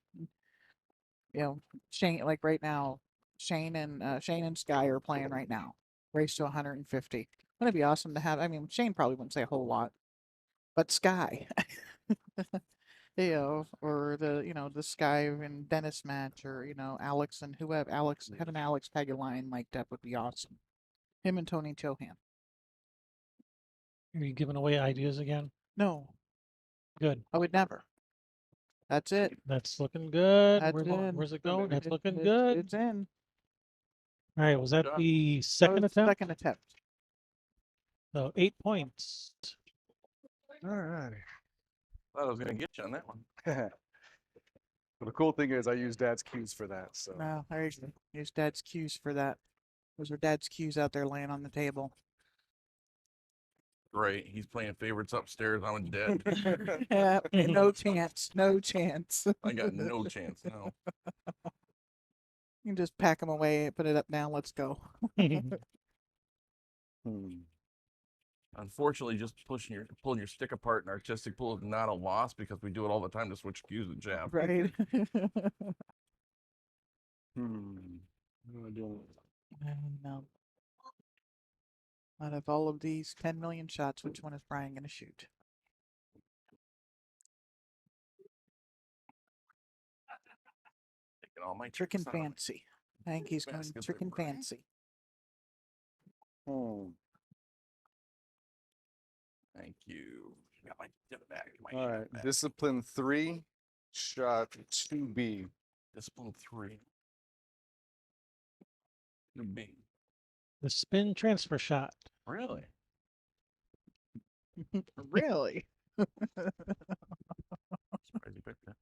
Shane, like right now, Shane and Sky are playing right now. Race to 150. Wouldn't it be awesome to have? I mean, Shane probably wouldn't say a whole lot, but Sky, or the Sky and Dennis match, or Alex and whoever. Having Alex Pagulayan mic'd up would be awesome. Him and Tony Chohan. Are you giving away ideas again? No, Good. I would never. That's it. That's looking good. That's in. Where's it going? That's looking It's good. It's in. All right, was that job. the Oh, second it's attempt? Second attempt. So 8 points. All righty. Thought I was going to get you on that one. Well, the cool thing is I use Dad's cues for that. So No, there you go. Use Dad's cues for that. Those are Dad's cues out there laying on the table. Great. He's playing favorites upstairs. I'm dead. Yeah, no chance. No chance. I got no chance now. You can just pack them away, put it up now. Let's go. Unfortunately, just pulling your stick apart in artistic pool is not a loss because we do it all the time to switch cues and jab. Right. What am I doing? No. Out of all of these 10 million shots, which one is Brian going to shoot? Taking all my Trick tricks and out of my fancy. I think he's going basket trick there, and Brian. fancy. Thank you. Got my dip back. My All dip right. back. Discipline 3, shot 2B. Discipline 3. B. The spin transfer shot. Really? Really? Surprised you picked that.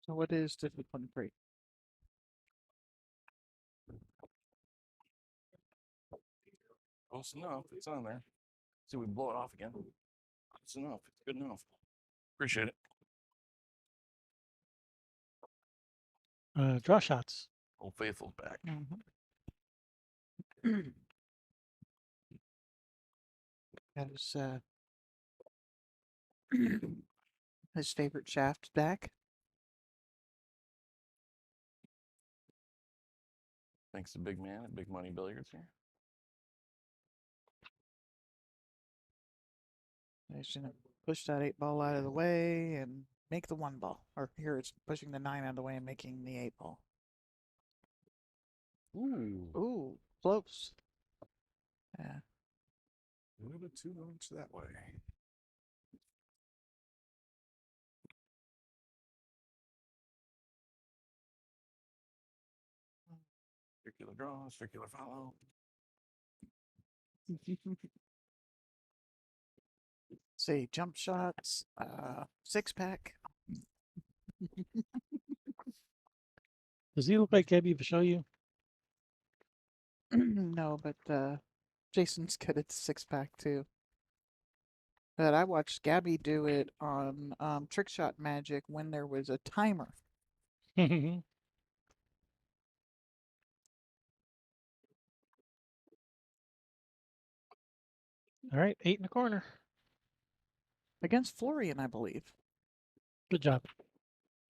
So what is discipline 3? Close enough. It's on there. See, we blow it off again. It's enough. It's good enough. Appreciate it. Draw shots. Old Faithful's back. Got his favorite shaft back. Thanks to Big Man at Big Money Billiards here. He's gonna push that 8 ball out of the way and make the 1 ball. Or here it's pushing the 9 out of the way and making the 8 ball. Ooh, close. Yeah. A little bit too much that way. Circular draw, circular follow. See, jump shots, 6-pack. Does he look like Gabby Vashoyu? No, but Jason's good at the 6-pack too. But I watched Gabby do it on Trick Shot Magic when there was a timer. All right, 8 in the corner. Against Florian, I believe. Good job.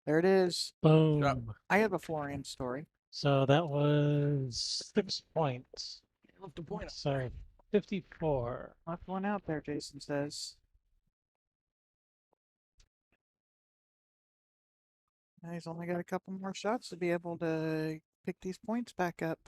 There it is. Boom. I have a Florian story. So that was 6 points. Left a point. So 54. Left one out there, Jason says. Now he's only got a couple more shots to be able to pick these points back up.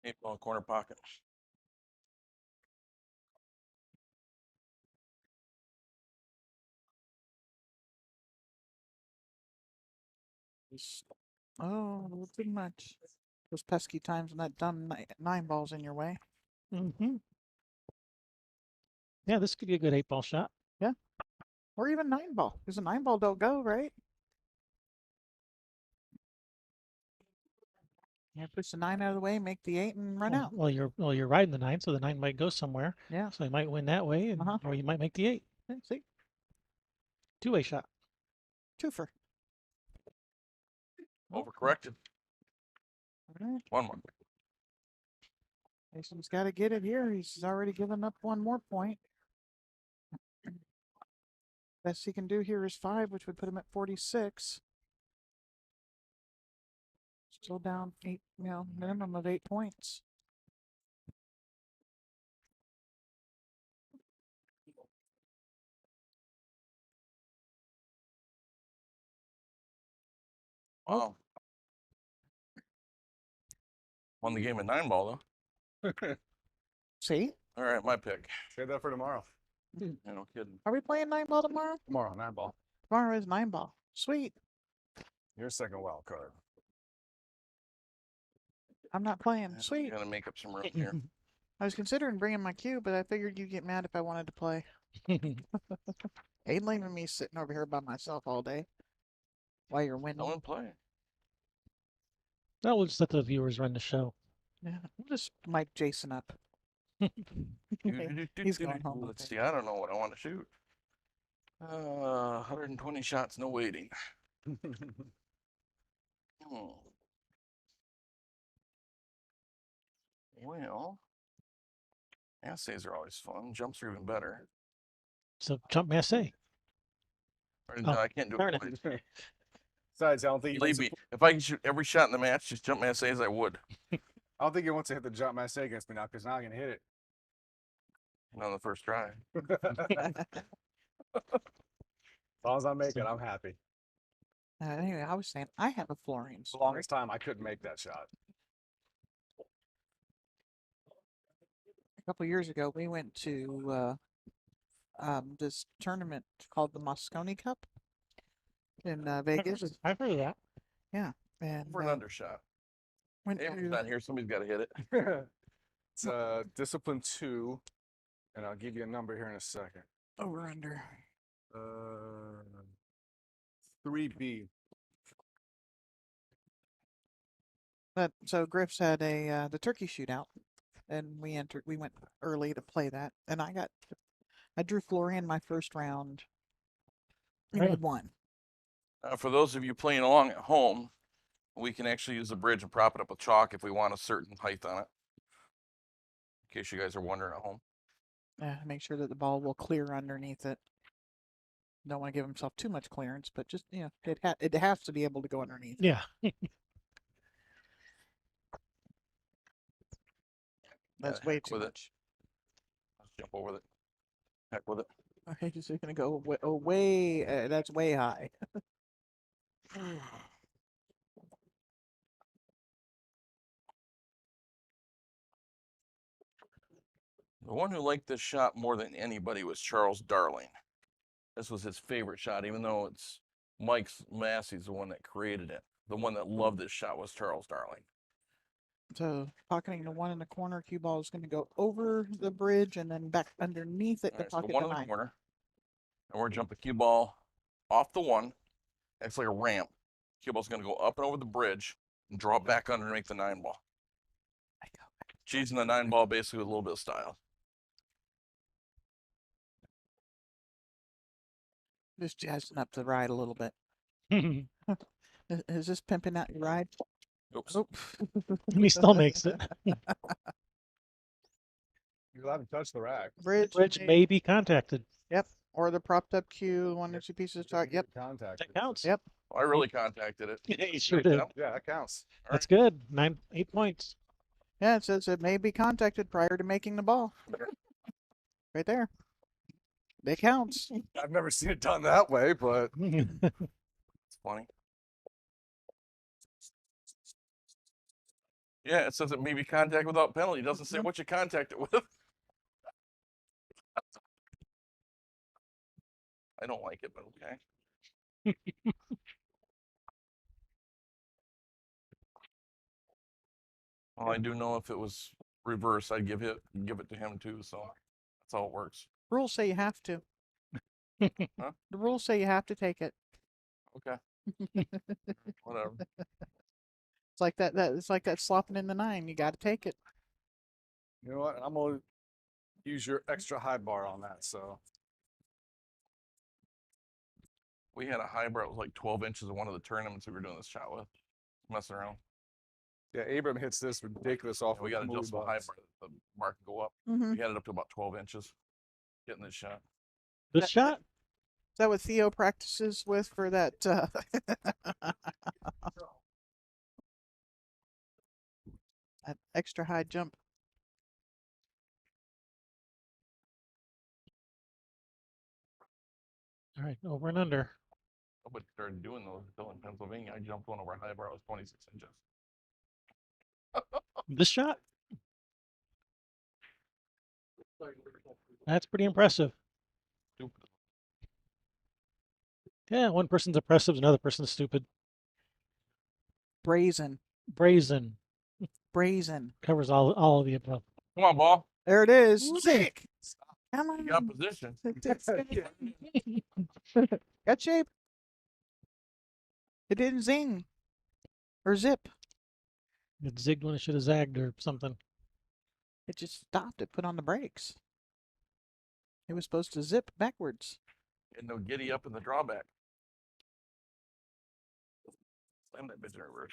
8-ball corner pocket. Oh, a little too much. Those pesky times when that dumb 9 ball's in your way. Mm-hmm. Yeah, this could be a good 8-ball shot. Or even 9 ball. Because a 9 ball don't go, right? Yeah, push the 9 out of the way, make the 8 and run out. Well, you're riding the 9, so the 9 might go somewhere. Yeah. So you might win that way, and or you might make the 8. Yeah, see? 2-way shot. Twofer. Overcorrected. All right. One more. Jason's got to get it here. He's already given up 1 more point. Best he can do here is 5, which would put him at 46. Still down 8, minimum of 8 points. Wow. Won the game at 9-ball though. See? All right, my pick. Save that for tomorrow. Yeah, no kidding. Are we playing 9-ball tomorrow? Tomorrow, 9-ball. Tomorrow is 9-ball. Sweet. Your second wild card. I'm not playing. Yeah, Sweet. Gotta make up some room here. I was considering bringing my cube, but I figured you'd get mad if I wanted to play. Ain't leaving me sitting over here by myself all day while you're I winning. want to play. No, we'll just let the viewers run the show. Yeah, we'll just mic Jason up. He's going home. Let's see. I don't know what I want to shoot. 120 shots, no waiting. Well, assays are always fun. Jumps are even better. So jump essay. Or, Oh, I can't do darn it it. twice. Besides, I don't think he Believe wants me, if I can shoot every shot in the match, just jump my essays, I would. I don't think he wants to hit the jump mass against me now because now I can hit it. On the first try. As long as I make it, I'm happy. Anyway, I was saying I have a fluorine For the longest time, I couldn't make that shot. A couple years ago, we went to this tournament called the Moscone Cup in Vegas. I've heard of that. And For an undershot. went Hey, if to, it's not here, somebody's got to hit it. It's discipline 2, and I'll give you a number here in a second. over under. 3B. But so Griff's had a the turkey shootout, and we went early to play that, and I drew fluorine my first round. And we Right. won. For those of you playing along at home, we can actually use the bridge and prop it up with chalk if we want a certain height on it. In case you guys are wondering at home. Make sure that the ball will clear underneath it. Don't want to give himself too much clearance, but just it has to be able to go underneath. Yeah. That's Yeah, way heck too with it. much. Let's jump over it. Heck with it. Okay, just gonna go way. That's way high. The one who liked this shot more than anybody was Charles Darling. This was his favorite shot, even though it's Mike's Massey's the one that created it. The one that loved this shot was Charles Darling. So pocketing the one in the corner, cue ball is going to go over the bridge and then back underneath it All to right, so pocket one the in the nine. corner. And we're jumping cue ball off the one. It's like a ramp. Cue ball's going to go up and over the bridge and draw back under and make the 9-ball. Cheesing the 9-ball basically with a little bit of style. Just jazzing up the ride a little bit. Is this pimping out your ride? Oops. Oh. And he still makes it. You're allowed to touch the rack. Bridge. Which may be contacted. Yep. Or the propped up cue, one or two pieces of chalk. Yep. Contact. That counts. Yep. I really contacted it. Yeah, you sure Great did. job. Yeah, that counts. That's good. 8 points. Yeah, it says it may be contacted prior to making the ball. Right there. It counts. I've never seen it done that way, but It's funny. Yeah, it says it may be contact without penalty. It doesn't say what you contact it with. I don't like it, but okay. Well, I do know if it was reverse, I'd give it to him too. So that's how it works. Rules say you have to. Huh? The rules say you have to take it. Okay. Whatever. It's like that. It's like that slopping in the 9. You got to take it. you know what? I'm gonna use your extra high bar on that. So We had a high bar. It was like 12 inches in one of the tournaments we were doing this shot with. Messing around. yeah, Abram hits this ridiculous off. We got to adjust the high bar. The bar can go up. Mm-hmm. We had it up to about 12 inches. Getting this shot. Good shot. Is that what Theo practices with for that? That extra high jump. All right, over and under. Nobody started doing those until in Pennsylvania. I jumped one over a high bar. It was 26 inches. This shot. That's pretty impressive. Stupid. Yeah, one person's impressive, another person's stupid. Brazen. Brazen Brazen. covers all of the above. Come on, ball. There it is. Sick. Come on. You got position. Got shape. It didn't zing. Or zip. It zigged when it should have zagged or something. It just stopped. It put on the brakes. It was supposed to zip backwards. And no giddy up in the drawback. Slam that bitch in reverse.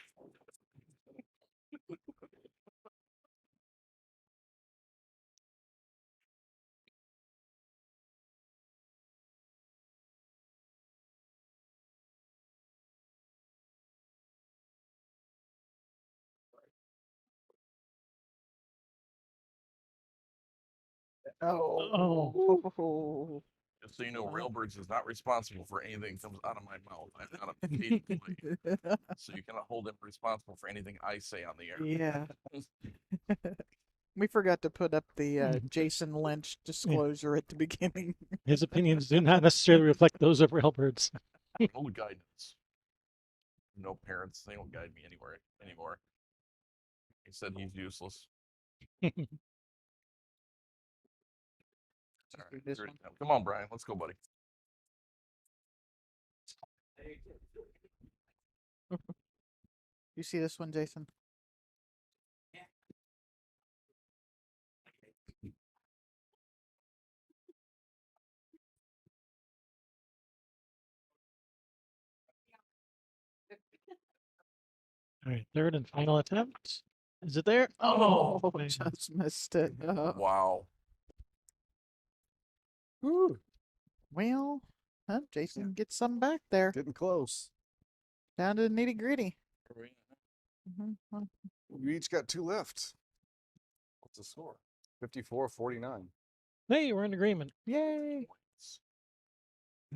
Oh. Just so you know, Railbirds is not responsible for anything that comes out of my mouth. I'm not a paid employee, so you cannot hold him responsible for anything I say on the air. Yeah. We forgot to put up the Jason Lynch disclosure at the beginning. His opinions do not necessarily reflect those of Railbirds. No guidance. No parents. They don't guide me anywhere anymore. He said he's useless. All right, This third one. time. Come on, Brian. Let's go, buddy. You see this one, Jason? All right, third and final attempt. Is it there? Oh, man. just missed it. Oh. Wow. Whew. Well, Jason gets some back there. Getting close. Down to the nitty gritty. We each got 2 left. What's the score? 54-49. Hey, we're in agreement. Yay!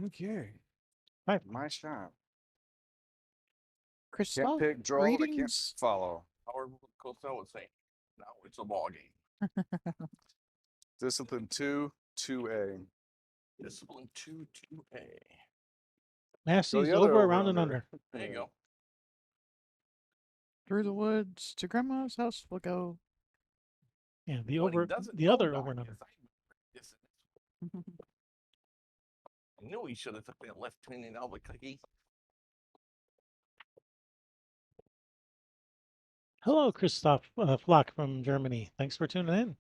Okay. Right. My shot. Christoph, Can't pick, draw, they can't greetings. follow. Howard Cosell would say, now it's a ball game. Discipline 2, 2A. Discipline 2-2A. Massey's the other over, over around and under. under. There you go. Through the woods to Grandma's house we'll go. Yeah, the What he over, doesn't the know other about over and under. is I knew he should have took that left turn in Albuquerque. Hello, Christoph Flock from Germany. Thanks for tuning in.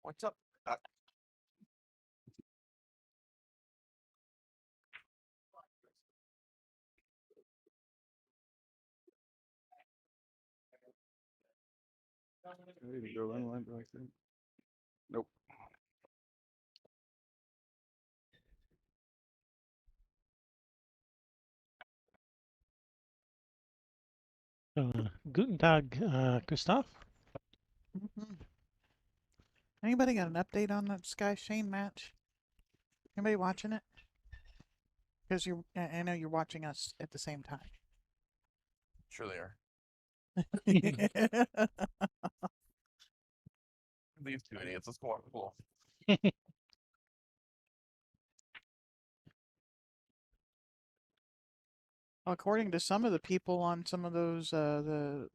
What's up? Ready to go unlined like that? Nope. Guten Tag, Christoph. Anybody got an update on that Sky Shane match? Anybody watching it? Because I know you're watching us at the same time. Sure they are. These two idiots. Let's go on. Cool. According to some of the people on some of those the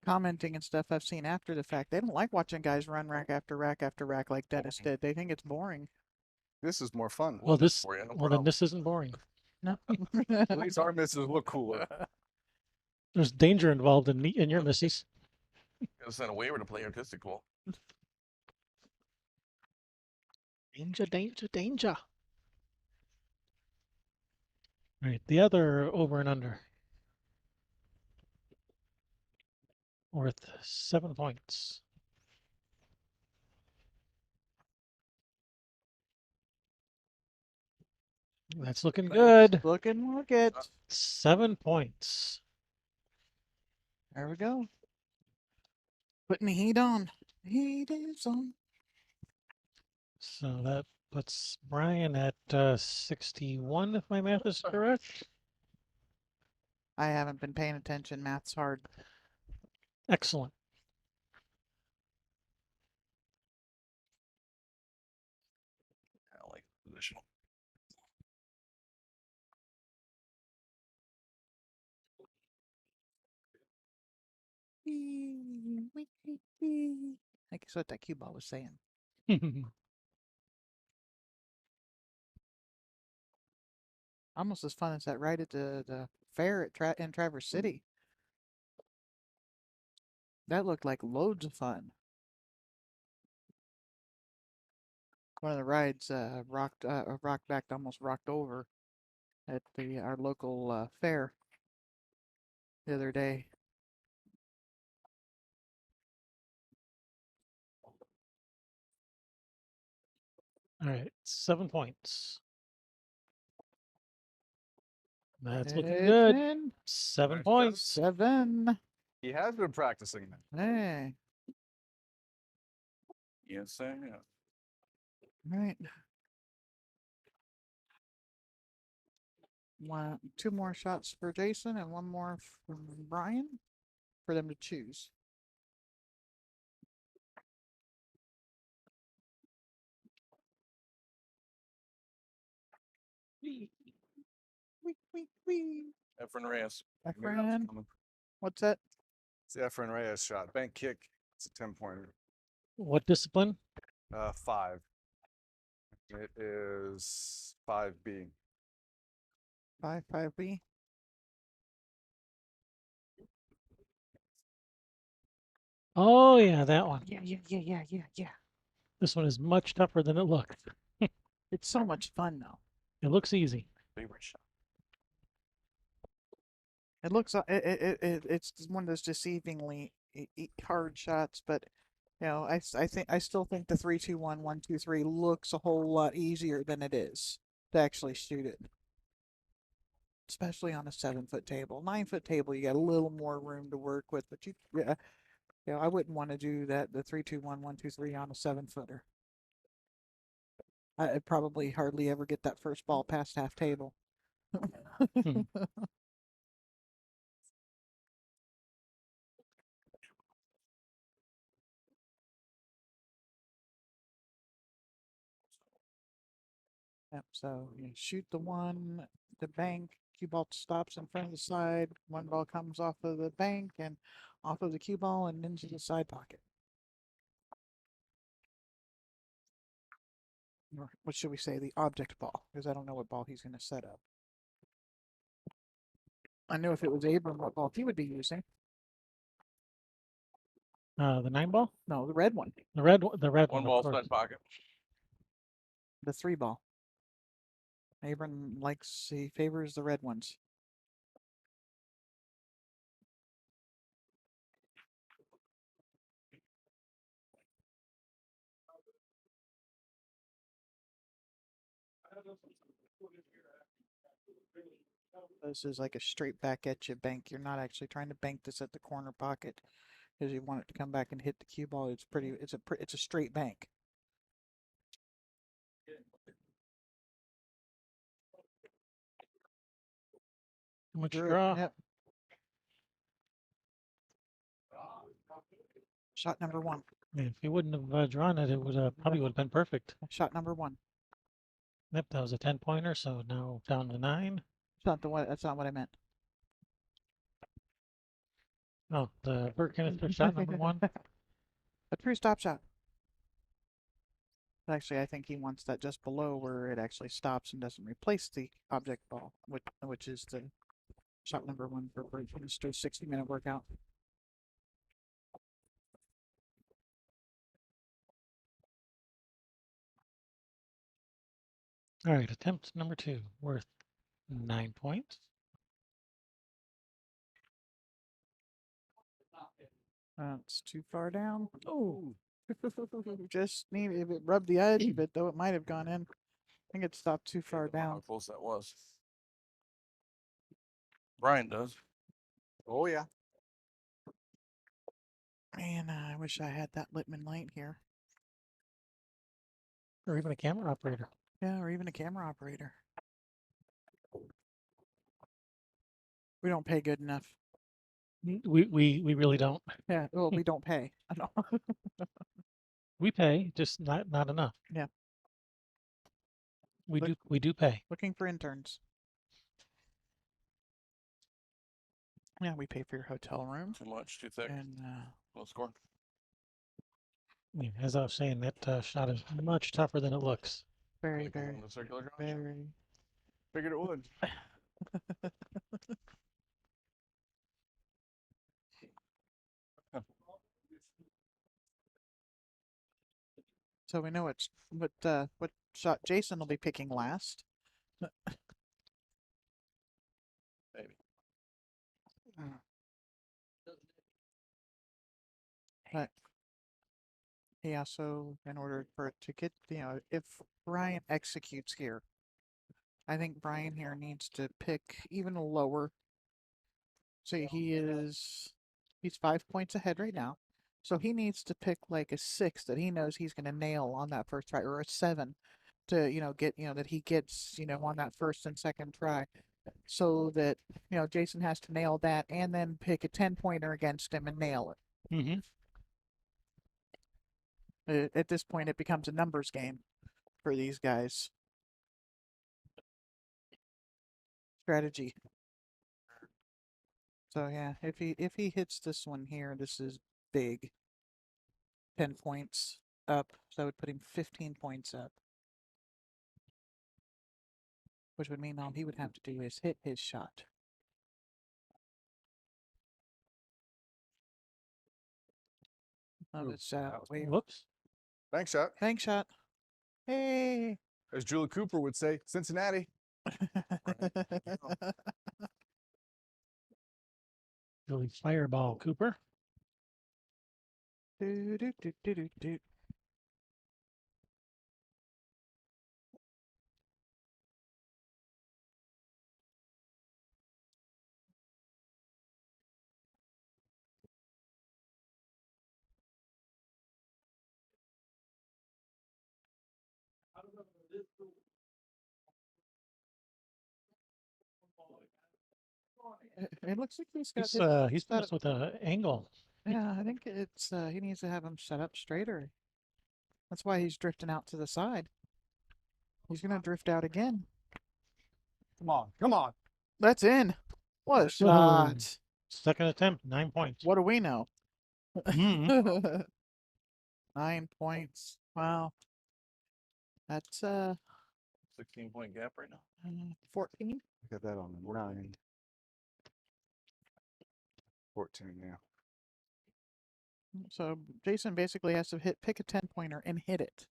commenting and stuff I've seen after the fact, they don't like watching guys run rack after rack after rack like Dennis did. They think it's boring. This is more fun. Well, miss this, for you, no well, then problem. this isn't boring. No. At least our misses look cooler. There's danger involved in me and your misses. Gotta send a waiver to play artistic pool. Danger, danger, danger. All right, the other over and under. Worth 7 points. That's looking good. Look it. 7 points. There we go. Putting the heat on. Heat is on. So that puts Brian at 61, if my math is correct. I haven't been paying attention. Math's hard. Excellent. I like the position. I guess what that cue ball was saying. Almost as fun as that ride at the fair at in Traverse City. That looked like loads of fun. One of the rides rock backed, almost rocked over at our local fair the other day. All right, 7 points. That's looking It's good. in 7 Nice job. points. 7. He has been practicing that. Hey, Yes, I have. right. Two more shots for Jason and one more from Brian for them to choose. Wee, wee, wee. Efren Reyes. Efren, what's that? It's the Efren Reyes shot. Bank kick. It's a 10-pointer. What discipline? 5. It is 5B. 5B. Oh, yeah, that one. Yeah. This one is much tougher than it looks. It's so much fun though. It looks easy. Favorite shot. It looks it's one of those deceivingly hard shots, but you know, I still think the 3-2-1, 1-2-3 looks a whole lot easier than it is to actually shoot it. Especially on a 7-foot table. 9-foot table, you got a little more room to work with, but you know, I wouldn't want to do that, the 3-2-1, 1-2-3 on a 7-footer. I'd probably hardly ever get that first ball past half table. Yep, so you shoot the one, the bank, cue ball stops in front of the side, one ball comes off of the bank and off of the cue ball and into the side pocket. Or what should we say, the object ball, because I don't know what ball he's going to set up. I know if it was Abram, what ball he would be using. The 9 ball? No, the red one, The red one, One of ball course. side pocket. the 3 ball. Abram he favors the red ones. This is like a straight back at you bank. You're not actually trying to bank this at the corner pocket because you want it to come back and hit the cue ball. It's a straight bank. Too much Drew it, draw. yep. Shot number 1. If he wouldn't have drawn it, it would probably would have been perfect. Shot number 1. Yep, that was a 10-pointer, so now down to 9. It's not the one. That's not what I meant. Oh, the Burt canister shot number 1. A true stop shot. Actually, I think he wants that just below where it actually stops and doesn't replace the object ball, which is the shot number 1 for Burt Canister's 60-minute workout. All right, attempt number 2, worth 9 points. It's too far down. Oh, just need if it rubbed the edge of it, though it might have gone in. I think it stopped too far How down. close that was. Brian does. Oh, yeah. Man, I wish I had that Littman light here. Or even a camera operator. Yeah, or even a camera operator. We don't pay good enough. We really don't. Yeah, well, we don't pay. I know. We pay, just not enough. Yeah. We Look- do pay. Looking for interns. Yeah, we pay for your hotel room. Too much, too thick. And Low score. Yeah, as I was saying, that shot is much tougher than it looks. very, Like very, the circular draw. very. Figured it would. So we know what shot Jason will be picking last. Maybe. But he also, in order for it to get, if Brian executes here, I think Brian here needs to pick even lower. So he's 5 points ahead right now. So he needs to pick like a 6 that he knows he's going to nail on that first try, or a 7 to, get, that he gets, on that first and second try. So that, Jason has to nail that and then pick a 10-pointer against him and nail it. Mm-hmm. At this point, it becomes a numbers game for these guys. Strategy. So yeah, if he hits this one here, this is big. 10 points up, so that would put him 15 points up. Which would mean all he would have to do is hit his shot. Oh, it's wait. Whoops. Thanks, shot. Thanks, shot. Hey. As Julie Cooper would say, Cincinnati. Really fireball, Cooper. Do, do, do, do, do, do. It looks like he's got He's set messed with the angle. Yeah, I think it's he needs to have him set up straighter. That's why he's drifting out to the side. He's gonna drift out again. Come on, come on. That's in. What a shot. Second attempt, 9 points. What do we know? Mm. 9 points. Wow. That's 16-point gap right now. 14. Got that on the 9. 14, yeah. So Jason basically has to pick a 10-pointer and hit it.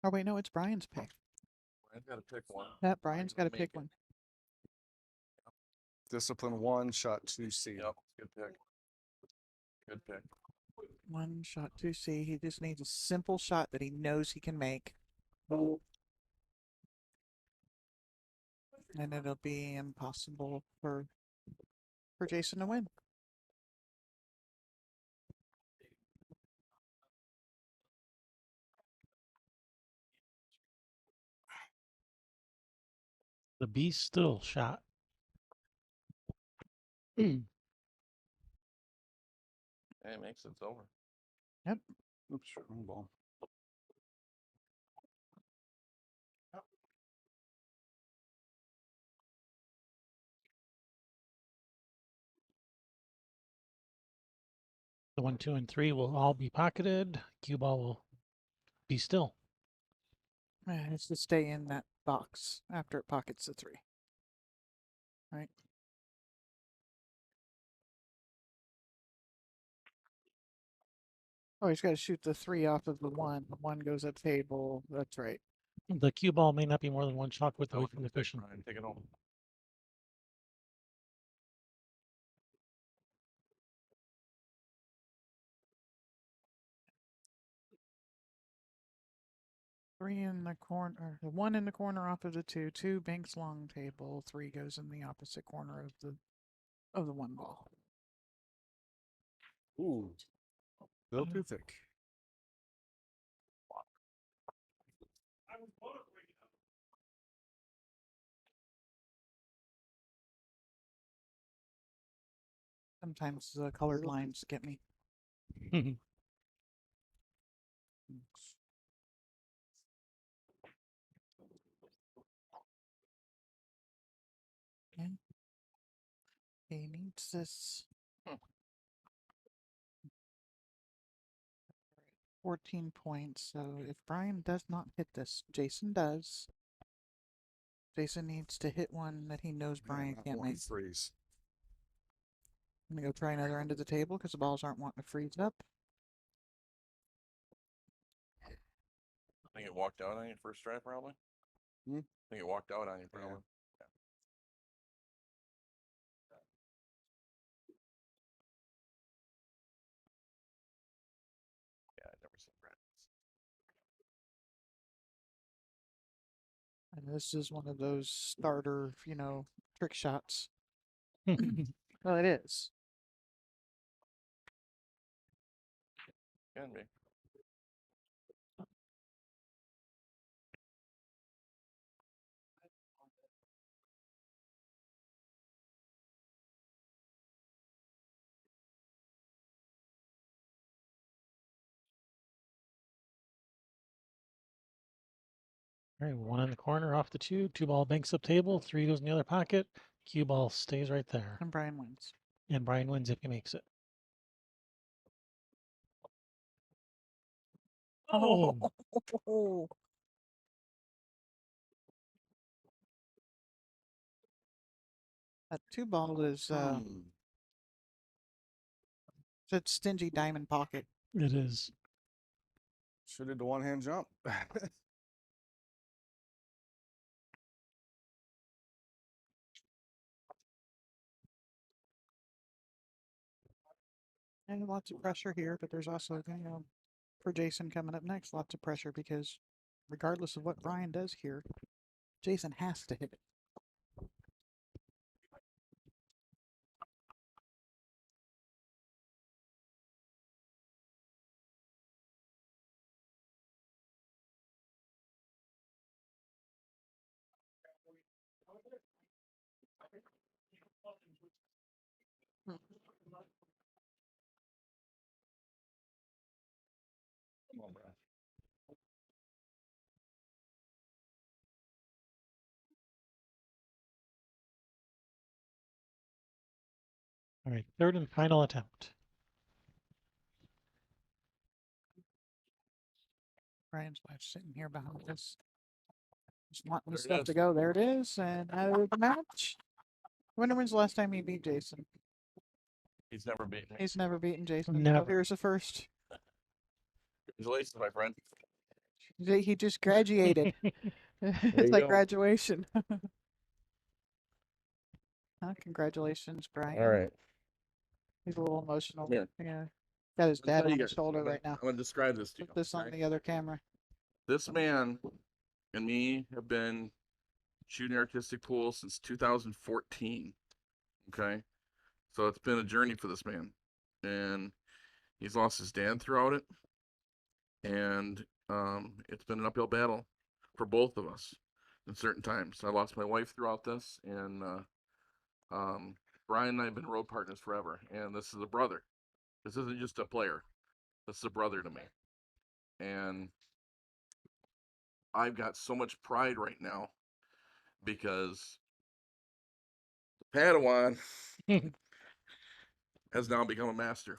Oh wait, no, it's Brian's pick. Brian's got to pick one. Yeah, Brian's got to Make pick it. one. Discipline 1, shot 2C. Yep, good pick. Good pick. One shot, 2C. He just needs a simple shot that he knows he can make. And it'll be impossible for Jason to win. The beast still shot. Hey, it makes it's over. Oops, wrong ball. The 1, 2, and 3 will all be pocketed. Cue ball will be still. And it's to stay in that box after it pockets the 3. Right? Oh, he's got to shoot the 3 off of the 1. The 1 goes up table. That's right. The cue ball may not be more than 1 shot width away Go from the cushion. Brian, take it home. Three in the corner, the 1 in the corner off of the 2. 2 banks long table. 3 goes in the opposite corner of the 1 ball. Ooh. A little too thick. Sometimes the colored lines get me. Okay. He needs this. 14 points. So if Brian does not hit this, Jason does. Jason needs to hit one that he knows Brian can't make. Freeze. I'm gonna go try another end of the table because the balls aren't wanting to freeze up. I think it walked out on your first try, probably. Hmm? I think it walked out on you, probably. Yeah, I've never seen practice. And this is one of those starter, trick shots. Well, it is. Can be. All right, one in the corner off the two. Two ball banks up table. Three goes in the other pocket. Cue ball stays right there. And Brian wins. And Brian wins if he makes it. Oh, That 2 ball is Hmm. that stingy diamond pocket. it is. Should have did the one-hand jump. And lots of pressure here, but there's also, for Jason coming up next, lots of pressure because regardless of what Brian does here, Jason has to hit it. Come on, Brad. All right, third and final attempt. Brian's wife sitting here behind us. Just wanting the There it stuff is. to go. There it is. And out of the match. Wonder when's the last time he beat Jason? He's never beaten me. He's never beaten Jason. So Never. here's the first. Congratulations, my friend. He just graduated. you It's like go. graduation. Congratulations, Brian. All right. He's a little emotional. Come here. Yeah. Got his I'm gonna dad tell on you his guys- shoulder I'm gonna- right now. I'm going to describe this to you. Put this on okay? the other camera. This man and me have been shooting artistic pool since 2014. Okay. So it's been a journey for this man. And he's lost his dad throughout it. And it's been an uphill battle for both of us in certain times. I lost my wife throughout this, and Brian and I have been road partners forever. And this is a brother. This isn't just a player. This is a brother to me. And I've got so much pride right now because the Padawan has now become a master.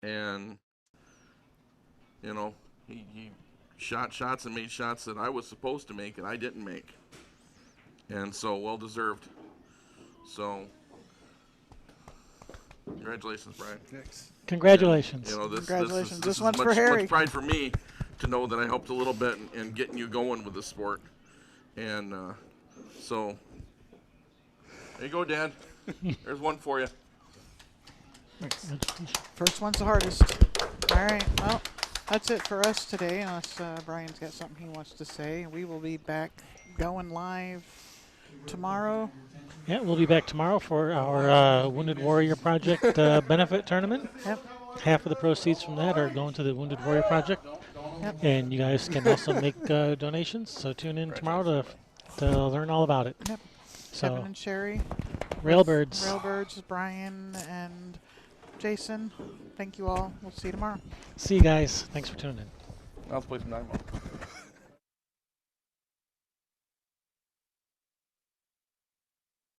And, he shot shots and made shots that I was supposed to make and I didn't make. And so, well deserved. So, congratulations, Brian. Thanks. Congratulations. This Congratulations. This is one's much, for Harry. much pride for me to know that I helped a little bit in getting you going with the sport. And so, there you go, Dad. There's one for you. First one's the hardest. All right. Well, that's it for us today, unless Brian's got something he wants to say. We will be back going live tomorrow. Yeah, we'll be back tomorrow for our Wounded Warrior Project benefit tournament. Yep. Half of the proceeds from that are going to the Wounded Warrior Project. Yep. And you guys can also make donations. So tune in tomorrow to learn all about it. Yep. So, Kevin and Sherry. Railbirds. Railbirds, Brian and Jason. Thank you all. We'll see you tomorrow. See you guys. Thanks for tuning in. Now let's play some 9-ball.